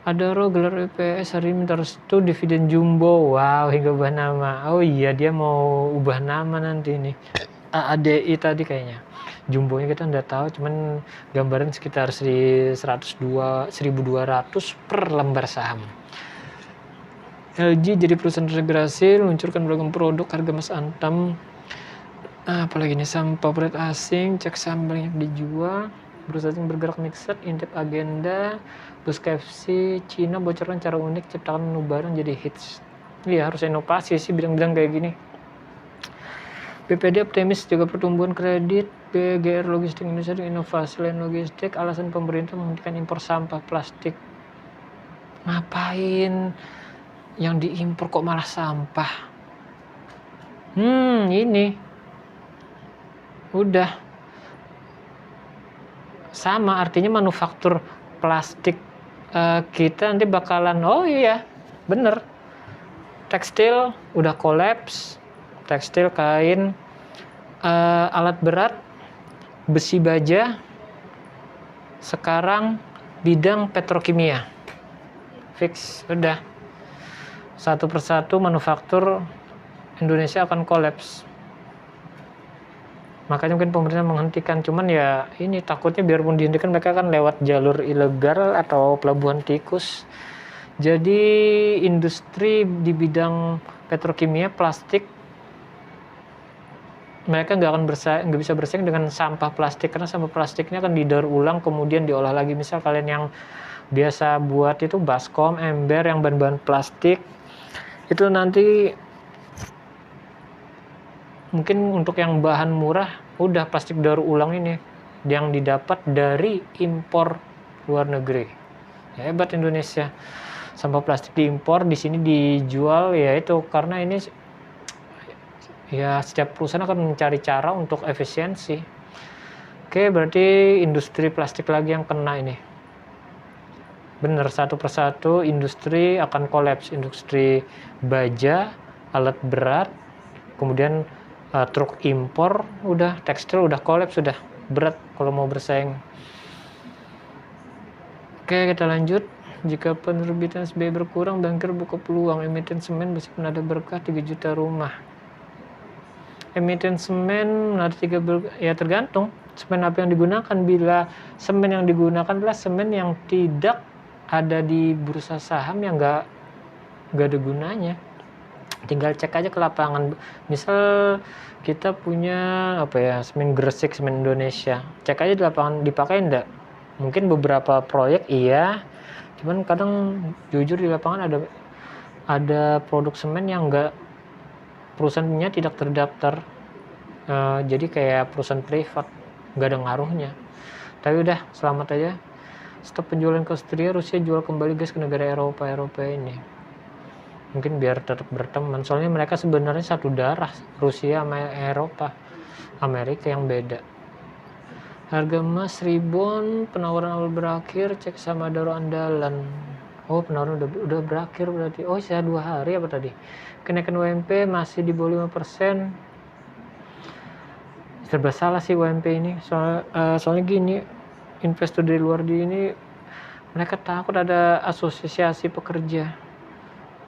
Adaro gelar EPS hari ini minta restu dividen jumbo. Wow, hingga ubah nama. Oh iya, dia mau ubah nama nanti nih. ADI tadi kayaknya. Jumbonya kita nggak tahu, cuman gambaran sekitar 102.200 per lembar saham. LG jadi perusahaan terintegrasi, luncurkan beragam produk, harga emas Antam. Apalagi nih, saham favorit asing, cek saham banyak dijual. Perusahaan yang bergerak mixed, intip agenda. Bus KFC Cina bocorkan cara unik ciptakan menu barang jadi hits. Iya, harus inovasi sih bilang-bilang kayak gini. BPD optimis juga pertumbuhan kredit. BGR Logistik Indonesia dengan inovasi lain logistik. Alasan pemerintah menghentikan impor sampah plastik. Ngapain yang diimpor kok malah sampah? Ini udah sama, artinya manufaktur plastik kita nanti bakalan, oh iya bener, tekstil udah kolaps, tekstil, kain, alat berat, besi baja, sekarang bidang petrokimia fix, udah satu persatu manufaktur Indonesia akan kolaps. Makanya mungkin pemerintah menghentikan, cuman ya ini takutnya biarpun dihentikan mereka kan lewat jalur ilegal atau pelabuhan tikus. Jadi industri di bidang petrokimia, plastik, mereka nggak bisa bersaing dengan sampah plastik, karena sampah plastiknya akan didaur ulang kemudian diolah lagi. Misal kalian yang biasa buat itu baskom, ember, yang bahan-bahan plastik, itu nanti mungkin untuk yang bahan murah udah plastik daur ulang ini yang didapat dari impor luar negeri. Ya, hebat Indonesia. Sampah plastik diimpor, di sini dijual, ya itu karena ini ya setiap perusahaan akan mencari cara untuk efisiensi. Oke, berarti industri plastik lagi yang kena ini. Bener, satu persatu industri akan kolaps. Industri baja, alat berat, kemudian truk impor, udah tekstil udah kolaps, sudah berat kalau mau bersaing. Oke, kita lanjut. Jika penerbitan SBY berkurang, bankir buka peluang. Emiten semen masih penada berkah 3 juta rumah. Emiten semen menada 3 berkah, ya tergantung semen apa yang digunakan. Bila semen yang digunakan adalah semen yang tidak ada di bursa saham, yang nggak ada gunanya. Tinggal cek aja ke lapangan. Misal kita punya semen Gresik, semen Indonesia, cek aja di lapangan dipakai enggak. Mungkin beberapa proyek iya, cuman kadang jujur di lapangan ada produk semen yang enggak, perusahaannya tidak terdaftar, jadi kayak perusahaan privat, enggak ada ngaruhnya. Tapi udah, selamat aja. Stop penjualan ke Austria, Rusia jual kembali gas ke negara Eropa ini. Mungkin biar tetap berteman, soalnya mereka sebenarnya satu darah, Rusia sama Eropa, Amerika yang beda. Harga emas rebound, penawaran awal berakhir, cek sama Daro Andalan. Oh, penawaran udah berakhir berarti. Oh, saya 2 hari apa tadi? Kenaikan UMP masih di bawah 5%. Serba salah sih UMP ini. Soalnya gini, investor dari luar di ini mereka takut ada asosiasi pekerja.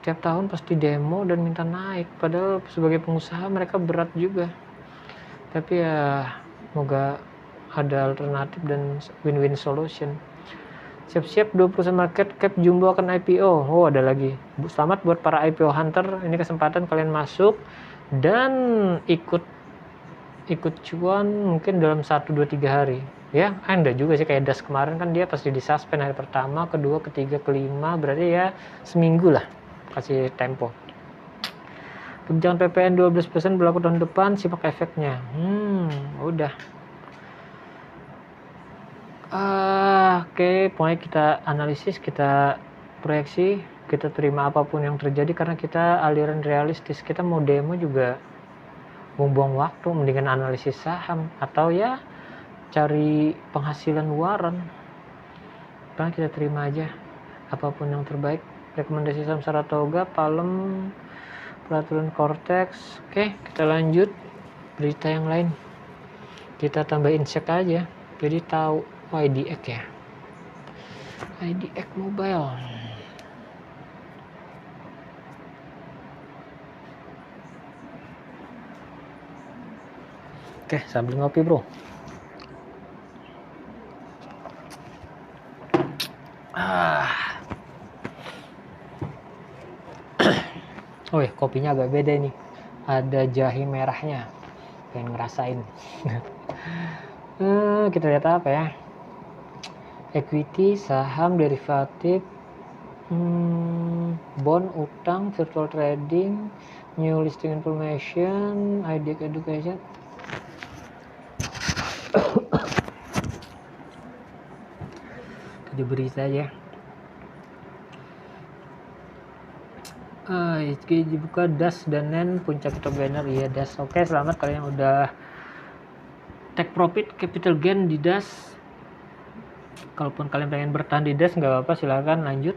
Tiap tahun pasti demo dan minta naik, padahal sebagai pengusaha mereka berat juga. Tapi ya semoga ada alternatif dan win-win solution. Siap-siap 20% market cap Jumbo akan IPO. Oh, ada lagi. Selamat buat para IPO hunter, ini kesempatan kalian masuk dan ikut cuan mungkin dalam 1, 2, 3 hari. Ya, Anda juga sih, kayak Das kemarin kan dia pasti disuspend hari pertama, kedua, ketiga, kelima, berarti ya seminggu lah kasih tempo. Tunjangan PPN 12% berlaku tahun depan, simak efeknya. Udah. Oke, pokoknya kita analisis, kita proyeksi, kita terima apapun yang terjadi karena kita aliran realistis. Kita mau demo juga buang-buang waktu, mendingan analisis saham atau ya cari penghasilan luaran. Karena kita terima aja apapun yang terbaik. Rekomendasi saham Saratoga, Palem, peraturan Cortex. Oke, kita lanjut berita yang lain. Kita tambah insek aja, jadi tahu. IDX ya, IDX Mobile. Oke, sambil ngopi bro. Kopinya agak beda nih, ada jahe merahnya, pengen ngerasain. Kita lihat apa ya, equity, saham, derivatif, bond, utang, virtual trading, new listing information, IDX education. Tadi berita aja. IHG dibuka das dan nen puncak top gainer. Iya das. Oke, selamat kalian yang udah take profit capital gain di das. Kalaupun kalian pengen bertahan di das nggak apa-apa, silahkan lanjut,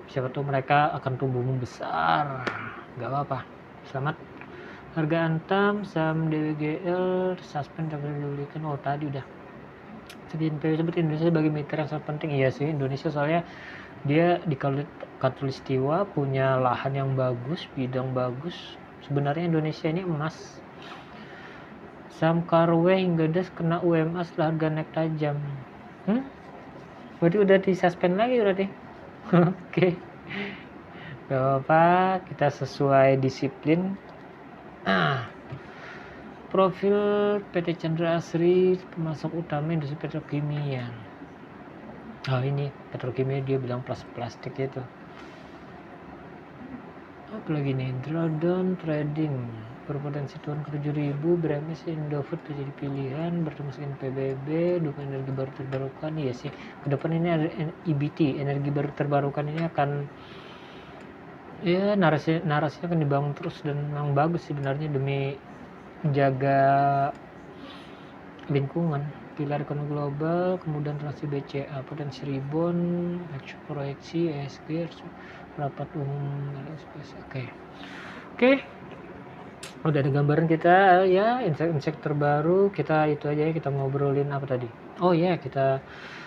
siapa tahu mereka akan tumbuh besar, nggak apa-apa. Selamat. Harga Antam, saham DWGL suspend tapi dibelikan. Oh tadi udah. NPW sebut Indonesia sebagai mitra yang sangat penting. Iya sih, Indonesia soalnya dia di Katulistiwa punya lahan yang bagus, bidang bagus. Sebenarnya Indonesia ini emas. Saham Karwe hingga das kena UMA setelah harga naik tajam. Berarti udah disuspend lagi berarti. Oke. Gak apa-apa, kita sesuai disiplin. Profil PT Chandra Asri, pemasok utama industri petrokimia. Ini petrokimia dia bilang plastik itu. Apalagi nih, drawdown trading berpotensi turun ke 7.000, BRMS Indofood menjadi pilihan, bertemu dengan PBB, dukung energi baru terbarukan. Iya sih, ke depan ini ada EBT, energi baru terbarukan ini akan ya narasinya akan dibangun terus dan memang bagus sebenarnya demi menjaga lingkungan. Pilar ekonomi global, kemudian transaksi BCA, potensi rebound, proyeksi, ESG, rapat umum, oke. Udah ada gambaran kita ya, insight terbaru. Kita itu aja ya, kita ngobrolin apa tadi. Oh ya, kita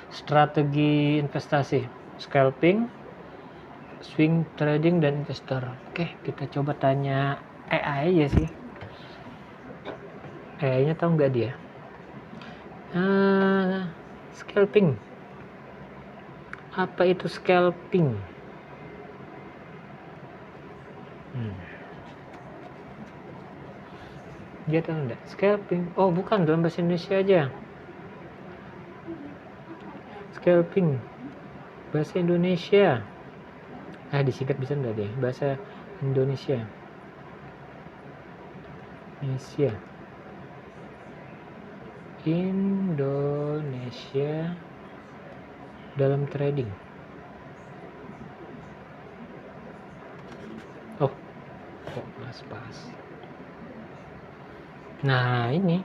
strategi investasi, scalping, swing trading, dan investor. Oke, kita coba tanya AI aja sih. AI-nya tahu nggak dia? Scalping. Apa itu scalping? Dia tahu nggak? Scalping. Oh bukan, dalam bahasa Indonesia aja. Scalping. Bahasa Indonesia. Disingkat bisa nggak deh? Bahasa Indonesia. Indonesia dalam trading. Kok pas. Nah ini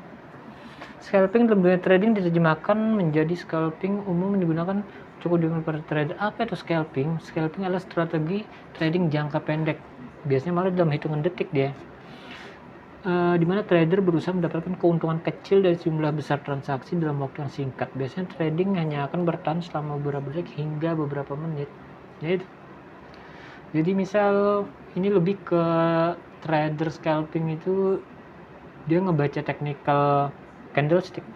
scalping dalam dunia trading diterjemahkan menjadi scalping umum digunakan cukup digunakan pada trader. Apa itu scalping? Scalping adalah strategi trading jangka pendek, biasanya malah dalam hitungan detik dia, di mana trader berusaha mendapatkan keuntungan kecil dari jumlah besar transaksi dalam waktu yang singkat. Biasanya trading hanya akan bertahan selama beberapa detik hingga beberapa menit. Ya itu. Jadi misal ini lebih ke trader scalping itu dia ngebaca technical candlestick.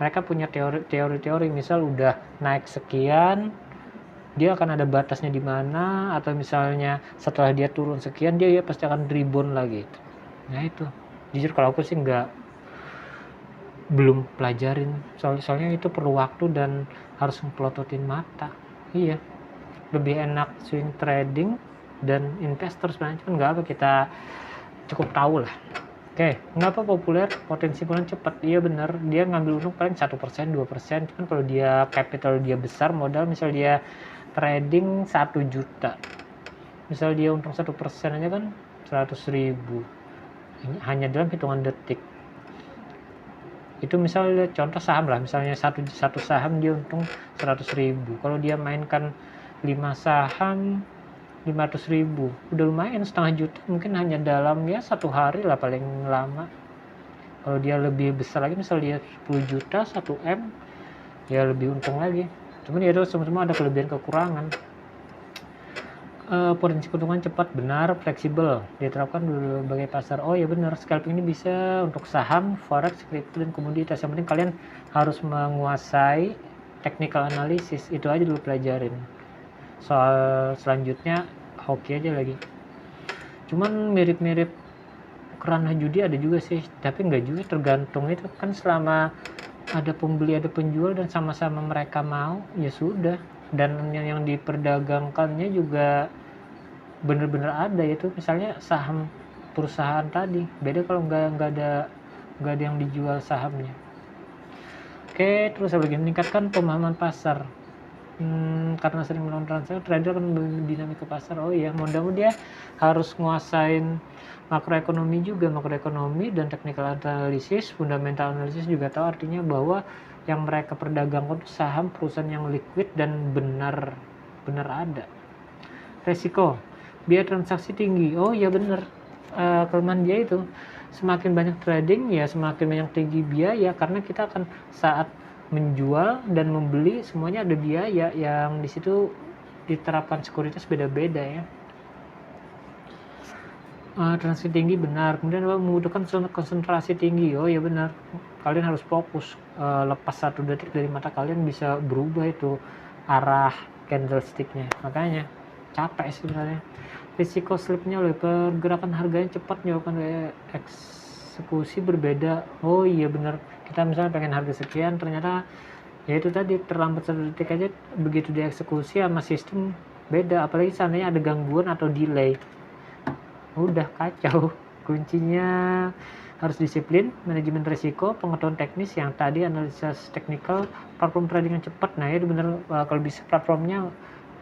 Mereka punya teori-teori, misal udah naik sekian, dia akan ada batasnya di mana, atau misalnya setelah dia turun sekian dia pasti akan rebound lagi. Nah itu, jujur kalau aku sih belum pelajarin, soalnya itu perlu waktu dan harus melototin mata. Iya, lebih enak swing trading dan investor sebenarnya, kan nggak apa, kita cukup tahu lah. Oke, kenapa populer? Potensi pulang cepat. Iya benar, dia ngambil untung paling 1%, 2%. Cuman kalau dia capital dia besar, modal misal dia trading 1 juta, misal dia untung 1% aja kan 100.000, hanya dalam hitungan detik. Itu misalnya contoh saham lah, misalnya satu saham dia untung 100.000. Kalau dia mainkan 5 saham 500.000, udah lumayan, setengah juta mungkin hanya dalam ya 1 hari lah paling lama. Kalau dia lebih besar lagi, misal dia 10 juta 1M, ya lebih untung lagi. Cuman ya itu semua ada kelebihan kekurangan. Potensi keuntungan cepat, benar, fleksibel, diterapkan di berbagai pasar. Oh ya benar, scalping ini bisa untuk saham, forex, kripto, dan komoditas. Yang penting kalian harus menguasai technical analysis, itu aja dulu pelajarin. Soal selanjutnya hoki aja lagi. Cuman mirip-mirip kerana judi ada juga sih, tapi enggak juga, tergantung itu kan, selama ada pembeli ada penjual dan sama-sama mereka mau, ya sudah. Dan yang diperdagangkannya juga bener-bener ada, yaitu misalnya saham perusahaan tadi. Beda kalau nggak ada yang dijual sahamnya. Oke, terus lagi meningkatkan pemahaman pasar. karena sering melakukan transaksi, trader akan dinamika pasar. Oh iya, modal dia harus nguasain makroekonomi juga, makroekonomi dan technical analysis, fundamental analysis juga tahu, artinya bahwa yang mereka perdagangkan itu saham perusahaan yang liquid dan benar ada. Resiko, biaya transaksi tinggi. Oh iya benar, kelemahan dia itu semakin banyak trading ya semakin banyak tinggi biaya, karena kita akan saat menjual dan membeli semuanya ada biaya yang di situ diterapkan sekuritas beda-beda ya. Transaksi tinggi benar, kemudian membutuhkan konsentrasi tinggi. Oh ya benar, kalian harus fokus, lepas 1 detik dari mata kalian bisa berubah itu arah candlesticknya, makanya capek sebenarnya. Risiko slipnya oleh pergerakan harganya cepat menyebabkan eksekusi berbeda. Oh iya benar, kita misalnya pengen harga sekian, ternyata ya itu tadi terlambat 1 detik aja, begitu dieksekusi sama sistem beda, apalagi seandainya ada gangguan atau delay, udah kacau. Kuncinya harus disiplin, manajemen risiko, pengetahuan teknis yang tadi, analisis teknikal, platform trading yang cepat. Nah itu benar, kalau bisa platformnya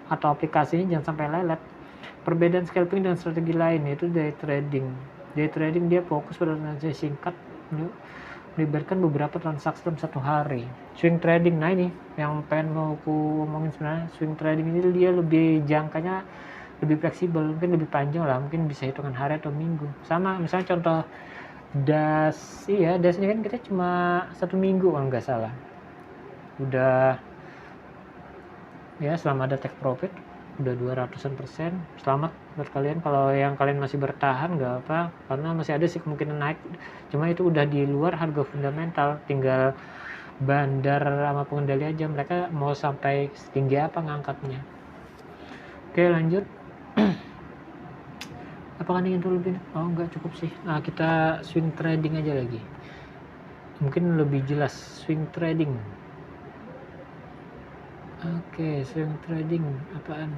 atau aplikasinya jangan sampai lelet. Perbedaan scalping dan strategi lain yaitu day trading. Day trading dia fokus pada transaksi singkat, melibatkan beberapa transaksi dalam 1 hari. Swing trading, nah ini yang pengen mau aku ngomongin sebenarnya. Swing trading ini dia lebih jangkanya lebih fleksibel, mungkin lebih panjang lah, mungkin bisa hitungan hari atau minggu. Sama misalnya contoh das, iya das ini kan kita cuma 1 minggu kalau nggak salah, udah ya selama ada take profit udah 200%. Selamat buat kalian, kalau yang kalian masih bertahan nggak apa, karena masih ada sih kemungkinan naik, cuma itu udah di luar harga fundamental, tinggal bandar sama pengendali aja mereka mau sampai setinggi apa ngangkatnya. Oke lanjut. Apakah ingin dulu? Oh enggak, cukup sih. Nah kita swing trading aja lagi, mungkin lebih jelas. Swing trading, oke, swing trading apaan?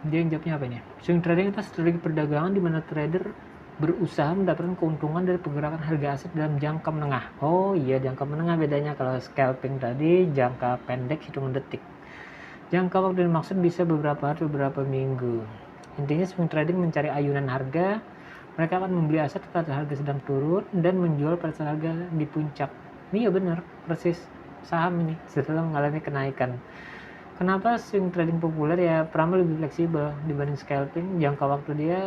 Dia yang jawabnya apa nih? Swing trading itu strategi perdagangan di mana trader berusaha mendapatkan keuntungan dari pergerakan harga aset dalam jangka menengah. Oh iya, jangka menengah bedanya. Kalau scalping tadi jangka pendek, hitungan detik. Jangka waktu yang dimaksud bisa beberapa hari, beberapa minggu. Intinya swing trading mencari ayunan harga. Mereka akan membeli aset saat harga sedang turun dan menjual pada saat harga di puncak. Ini ya benar, persis saham ini setelah mengalami kenaikan. Kenapa swing trading populer? Ya pertama lebih fleksibel dibanding scalping. Jangka waktu dia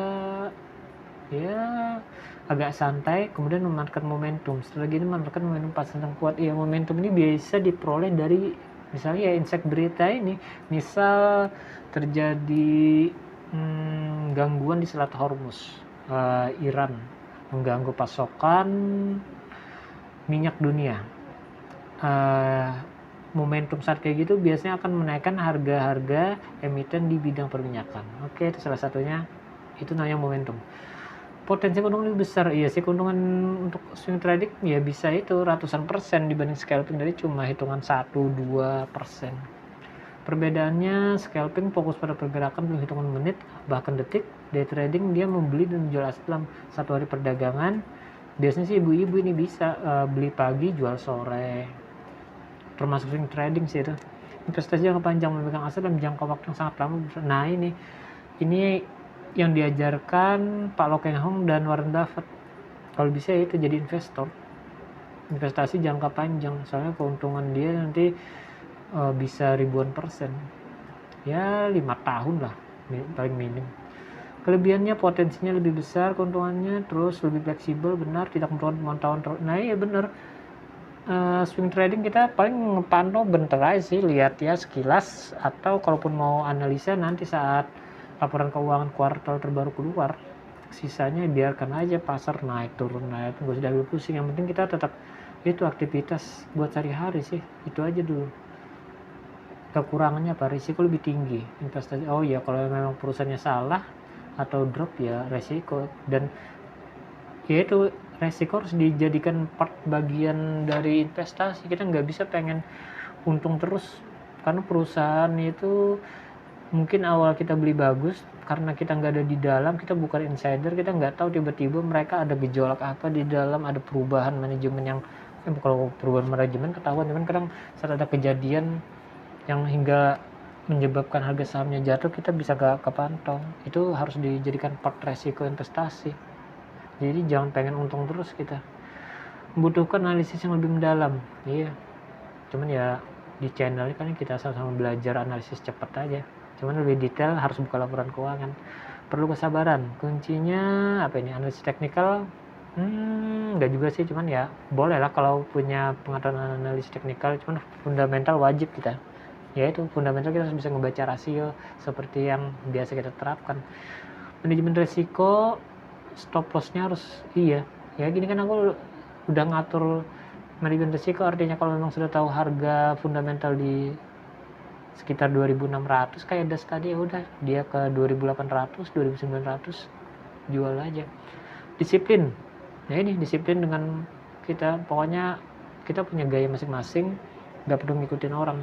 ya agak santai, kemudian memanfaatkan momentum. Strategi ini memanfaatkan momentum pasar yang kuat. Ya momentum ini biasa diperoleh dari misalnya ya insight berita ini, misal terjadi gangguan di Selat Hormuz, Iran mengganggu pasokan minyak dunia. Momentum saat kayak gitu biasanya akan menaikkan harga-harga emiten di bidang perminyakan. Oke, itu salah satunya, itu namanya momentum. Potensi keuntungan lebih besar, iya sih, keuntungan untuk swing trading ya bisa itu ratusan persen dibanding scalping dari cuma hitungan 1-2%. Perbedaannya, scalping fokus pada pergerakan dalam hitungan menit bahkan detik. Day trading dia membeli dan menjual aset dalam 1 hari perdagangan. Biasanya sih ibu-ibu ini bisa beli pagi jual sore, termasuk swing trading sih itu. Investasi jangka panjang, memegang aset dalam jangka waktu yang sangat lama. Nah ini yang diajarkan Pak Lo Keng Hong dan Warren Buffett. Kalau bisa itu jadi investor, investasi jangka panjang, soalnya keuntungan dia nanti bisa ribuan persen, ya 5 tahun lah paling minim. Kelebihannya potensinya lebih besar keuntungannya, terus lebih fleksibel, benar, tidak membutuhkan pemantauan terus. Nah iya benar, swing trading kita paling ngepantau bentar aja sih, lihat ya sekilas, atau kalaupun mau analisa nanti saat laporan keuangan kuartal terbaru keluar, sisanya biarkan aja pasar naik turun, naik nggak usah dulu pusing. Yang penting kita tetap itu aktivitas buat sehari-hari sih, itu aja dulu. Kekurangannya apa? Risiko lebih tinggi investasi. Oh ya, kalau memang perusahaannya salah atau drop ya resiko, dan ya itu resiko harus dijadikan part bagian dari investasi. Kita nggak bisa pengen untung terus, karena perusahaan itu Mungkin awal kita beli bagus karena kita nggak ada di dalam, kita bukan insider, kita nggak tahu tiba-tiba mereka ada gejolak apa di dalam, ada perubahan manajemen yang kalau perubahan manajemen ketahuan, cuman kadang saat ada kejadian yang hingga menyebabkan harga sahamnya jatuh, kita bisa gak kepantau. Itu harus dijadikan part resiko investasi. Jadi jangan pengen untung terus kita. Membutuhkan analisis yang lebih mendalam. Iya. Cuman ya di channel ini kan kita sama-sama belajar analisis cepat aja. Cuman lebih detail harus buka laporan keuangan. Perlu kesabaran. Kuncinya apa ini? Analisis teknikal. Enggak juga sih, cuman ya boleh lah kalau punya pengetahuan analisis teknikal, cuman fundamental wajib kita. Yaitu fundamental kita harus bisa ngebaca rasio seperti yang biasa kita terapkan. Manajemen resiko, stop lossnya harus ya gini kan aku udah ngatur manajemen resiko, artinya kalau memang sudah tahu harga fundamental di sekitar 2600 kayak das tadi, ya udah dia ke 2800 2900 jual aja. Disiplin, nah ini disiplin dengan kita, pokoknya kita punya gaya masing-masing, gak perlu ngikutin orang.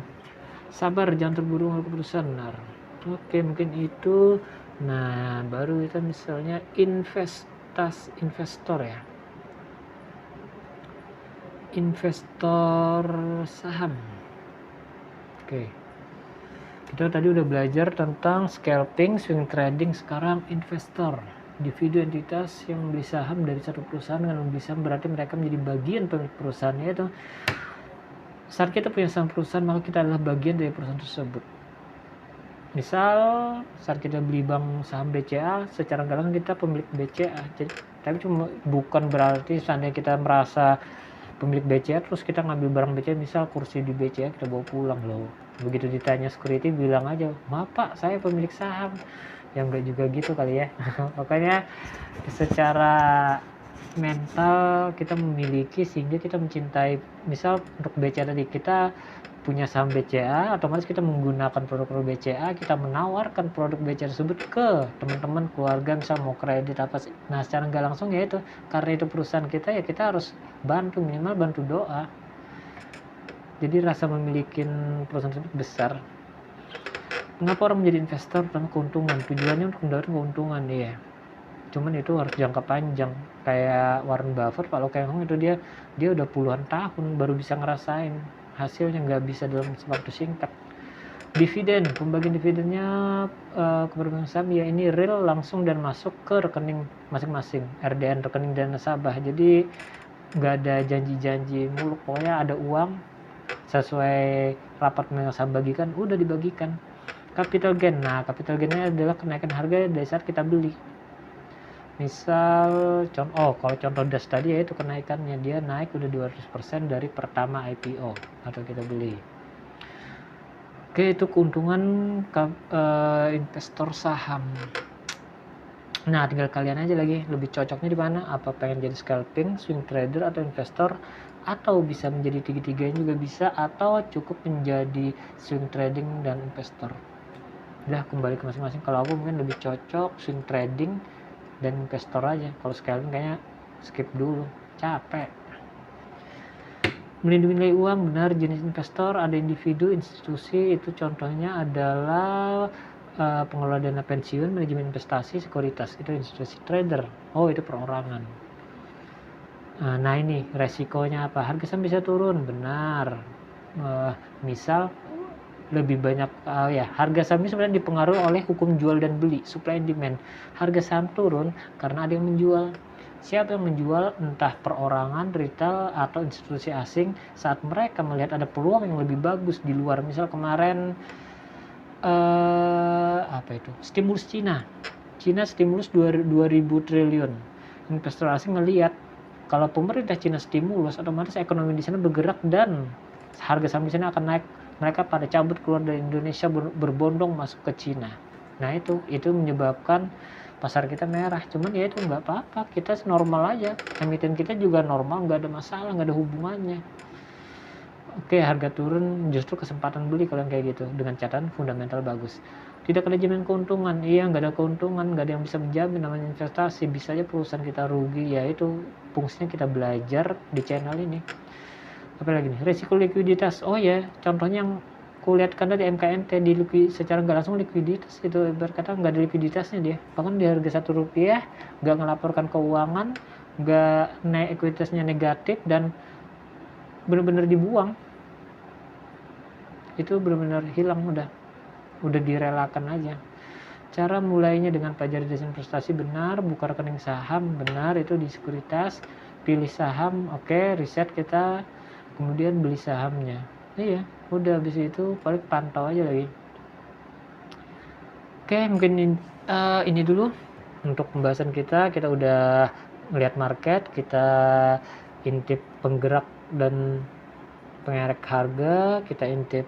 Sabar, jangan terburu mengambil keputusan. Benar. Oke, mungkin itu. Nah, baru kita misalnya investor ya. Investor saham. Oke. Kita tadi udah belajar tentang scalping, swing trading, sekarang investor. Individu entitas yang membeli saham dari satu perusahaan dengan membeli saham berarti mereka menjadi bagian pemilik perusahaannya itu. Saat kita punya saham perusahaan, maka kita adalah bagian dari perusahaan tersebut. Misal, saat kita beli bank saham BCA, secara galang kita pemilik BCA. Tapi cuma bukan berarti seandainya kita merasa pemilik BCA, terus kita ngambil barang BCA, misal kursi di BCA, kita bawa pulang loh. Begitu ditanya security, bilang aja, maaf pak, saya pemilik saham. Ya enggak juga gitu kali ya. Makanya secara mental kita memiliki sehingga kita mencintai, misal untuk BCA tadi kita punya saham BCA, otomatis kita menggunakan produk BCA, kita menawarkan produk BCA tersebut ke teman-teman keluarga, misal mau kredit apa sih. Nah secara nggak langsung ya itu, karena itu perusahaan kita ya kita harus bantu, minimal bantu doa. Jadi rasa memiliki perusahaan tersebut besar. Mengapa orang menjadi investor? Pertama keuntungan, tujuannya untuk mendapatkan keuntungan ya. Cuman itu harus jangka panjang, kayak Warren Buffett, Pak Lokeng itu dia udah puluhan tahun baru bisa ngerasain hasilnya, nggak bisa dalam waktu singkat. Dividen, pembagian dividennya kepada pemegang saham ya ini real, langsung dan masuk ke rekening masing-masing, RDN, rekening dana nasabah. Jadi nggak ada janji-janji muluk, pokoknya ada uang sesuai rapat pemegang saham bagikan, udah dibagikan. Capital gain, nah capital gainnya adalah kenaikan harga dari saat kita beli. Misal kalau contoh das tadi ya itu kenaikannya, dia naik udah 200% dari pertama IPO atau kita beli. Oke, itu keuntungan investor saham. Nah tinggal kalian aja lagi lebih cocoknya di mana, apa pengen jadi scalping, swing trader, atau investor, atau bisa menjadi tiga-tiganya juga bisa, atau cukup menjadi swing trading dan investor. Udah kembali ke masing-masing. Kalau aku mungkin lebih cocok swing trading dan investor aja. Kalau scalping kayaknya skip dulu, capek. Melindungi nilai uang, benar. Jenis investor ada individu, institusi, itu contohnya adalah pengelola dana pensiun, manajemen investasi, sekuritas, itu institusi. Trader, itu perorangan. Nah ini resikonya apa? Harga saham bisa turun, benar. Misal lebih banyak harga saham ini sebenarnya dipengaruhi oleh hukum jual dan beli, supply and demand. Harga saham turun karena ada yang menjual. Siapa yang menjual? Entah perorangan, retail, atau institusi asing saat mereka melihat ada peluang yang lebih bagus di luar. Misal kemarin stimulus Cina stimulus 2000 triliun. Investor asing ngelihat kalau pemerintah Cina stimulus, otomatis ekonomi di sana bergerak dan harga saham di sana akan naik. Mereka pada cabut keluar dari Indonesia, berbondong masuk ke Cina. Nah itu menyebabkan pasar kita merah. Cuman ya itu nggak apa-apa, kita normal aja, emiten kita juga normal, nggak ada masalah, nggak ada hubungannya. Oke, harga turun justru kesempatan beli kalau yang kayak gitu, dengan catatan fundamental bagus. Tidak ada jaminan keuntungan, nggak ada keuntungan, nggak ada yang bisa menjamin. Namanya investasi, bisa aja perusahaan kita rugi. Ya itu fungsinya kita belajar di channel ini. Apalagi nih, resiko likuiditas. Contohnya yang aku lihat kan dari MKNT secara nggak langsung likuiditas itu, berkata nggak ada likuiditasnya dia, bahkan di harga Rp1 nggak ngelaporkan keuangan, nggak naik, ekuiditasnya negatif, dan benar-benar dibuang, itu benar-benar hilang, udah direlakan aja. Cara mulainya dengan pelajari desain investasi benar, buka rekening saham benar, itu di sekuritas, pilih saham, oke, riset kita, kemudian beli sahamnya. Iya, udah habis itu paling pantau aja lagi. Oke, mungkin ini dulu untuk pembahasan kita udah melihat market, kita intip penggerak dan pengerek harga, kita intip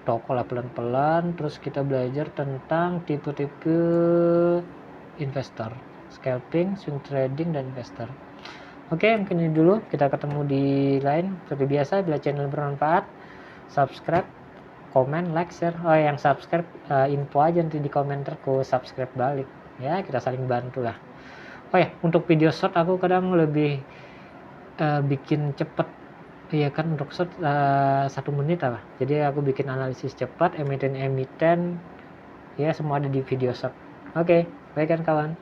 toko lah pelan-pelan, terus kita belajar tentang tipe-tipe investor, scalping, swing trading, dan investor. Oke, mungkin ini dulu, kita ketemu di lain. Seperti biasa, bila channel bermanfaat, subscribe, komen, like, share. Oh, yang subscribe info aja nanti di komentar, aku subscribe balik ya, kita saling bantu lah. Oh ya, untuk video short aku kadang lebih bikin cepet. Iya kan, untuk short 1 menit apa. Jadi aku bikin analisis cepat, emiten ya, semua ada di video short. Oke, baik kan kawan.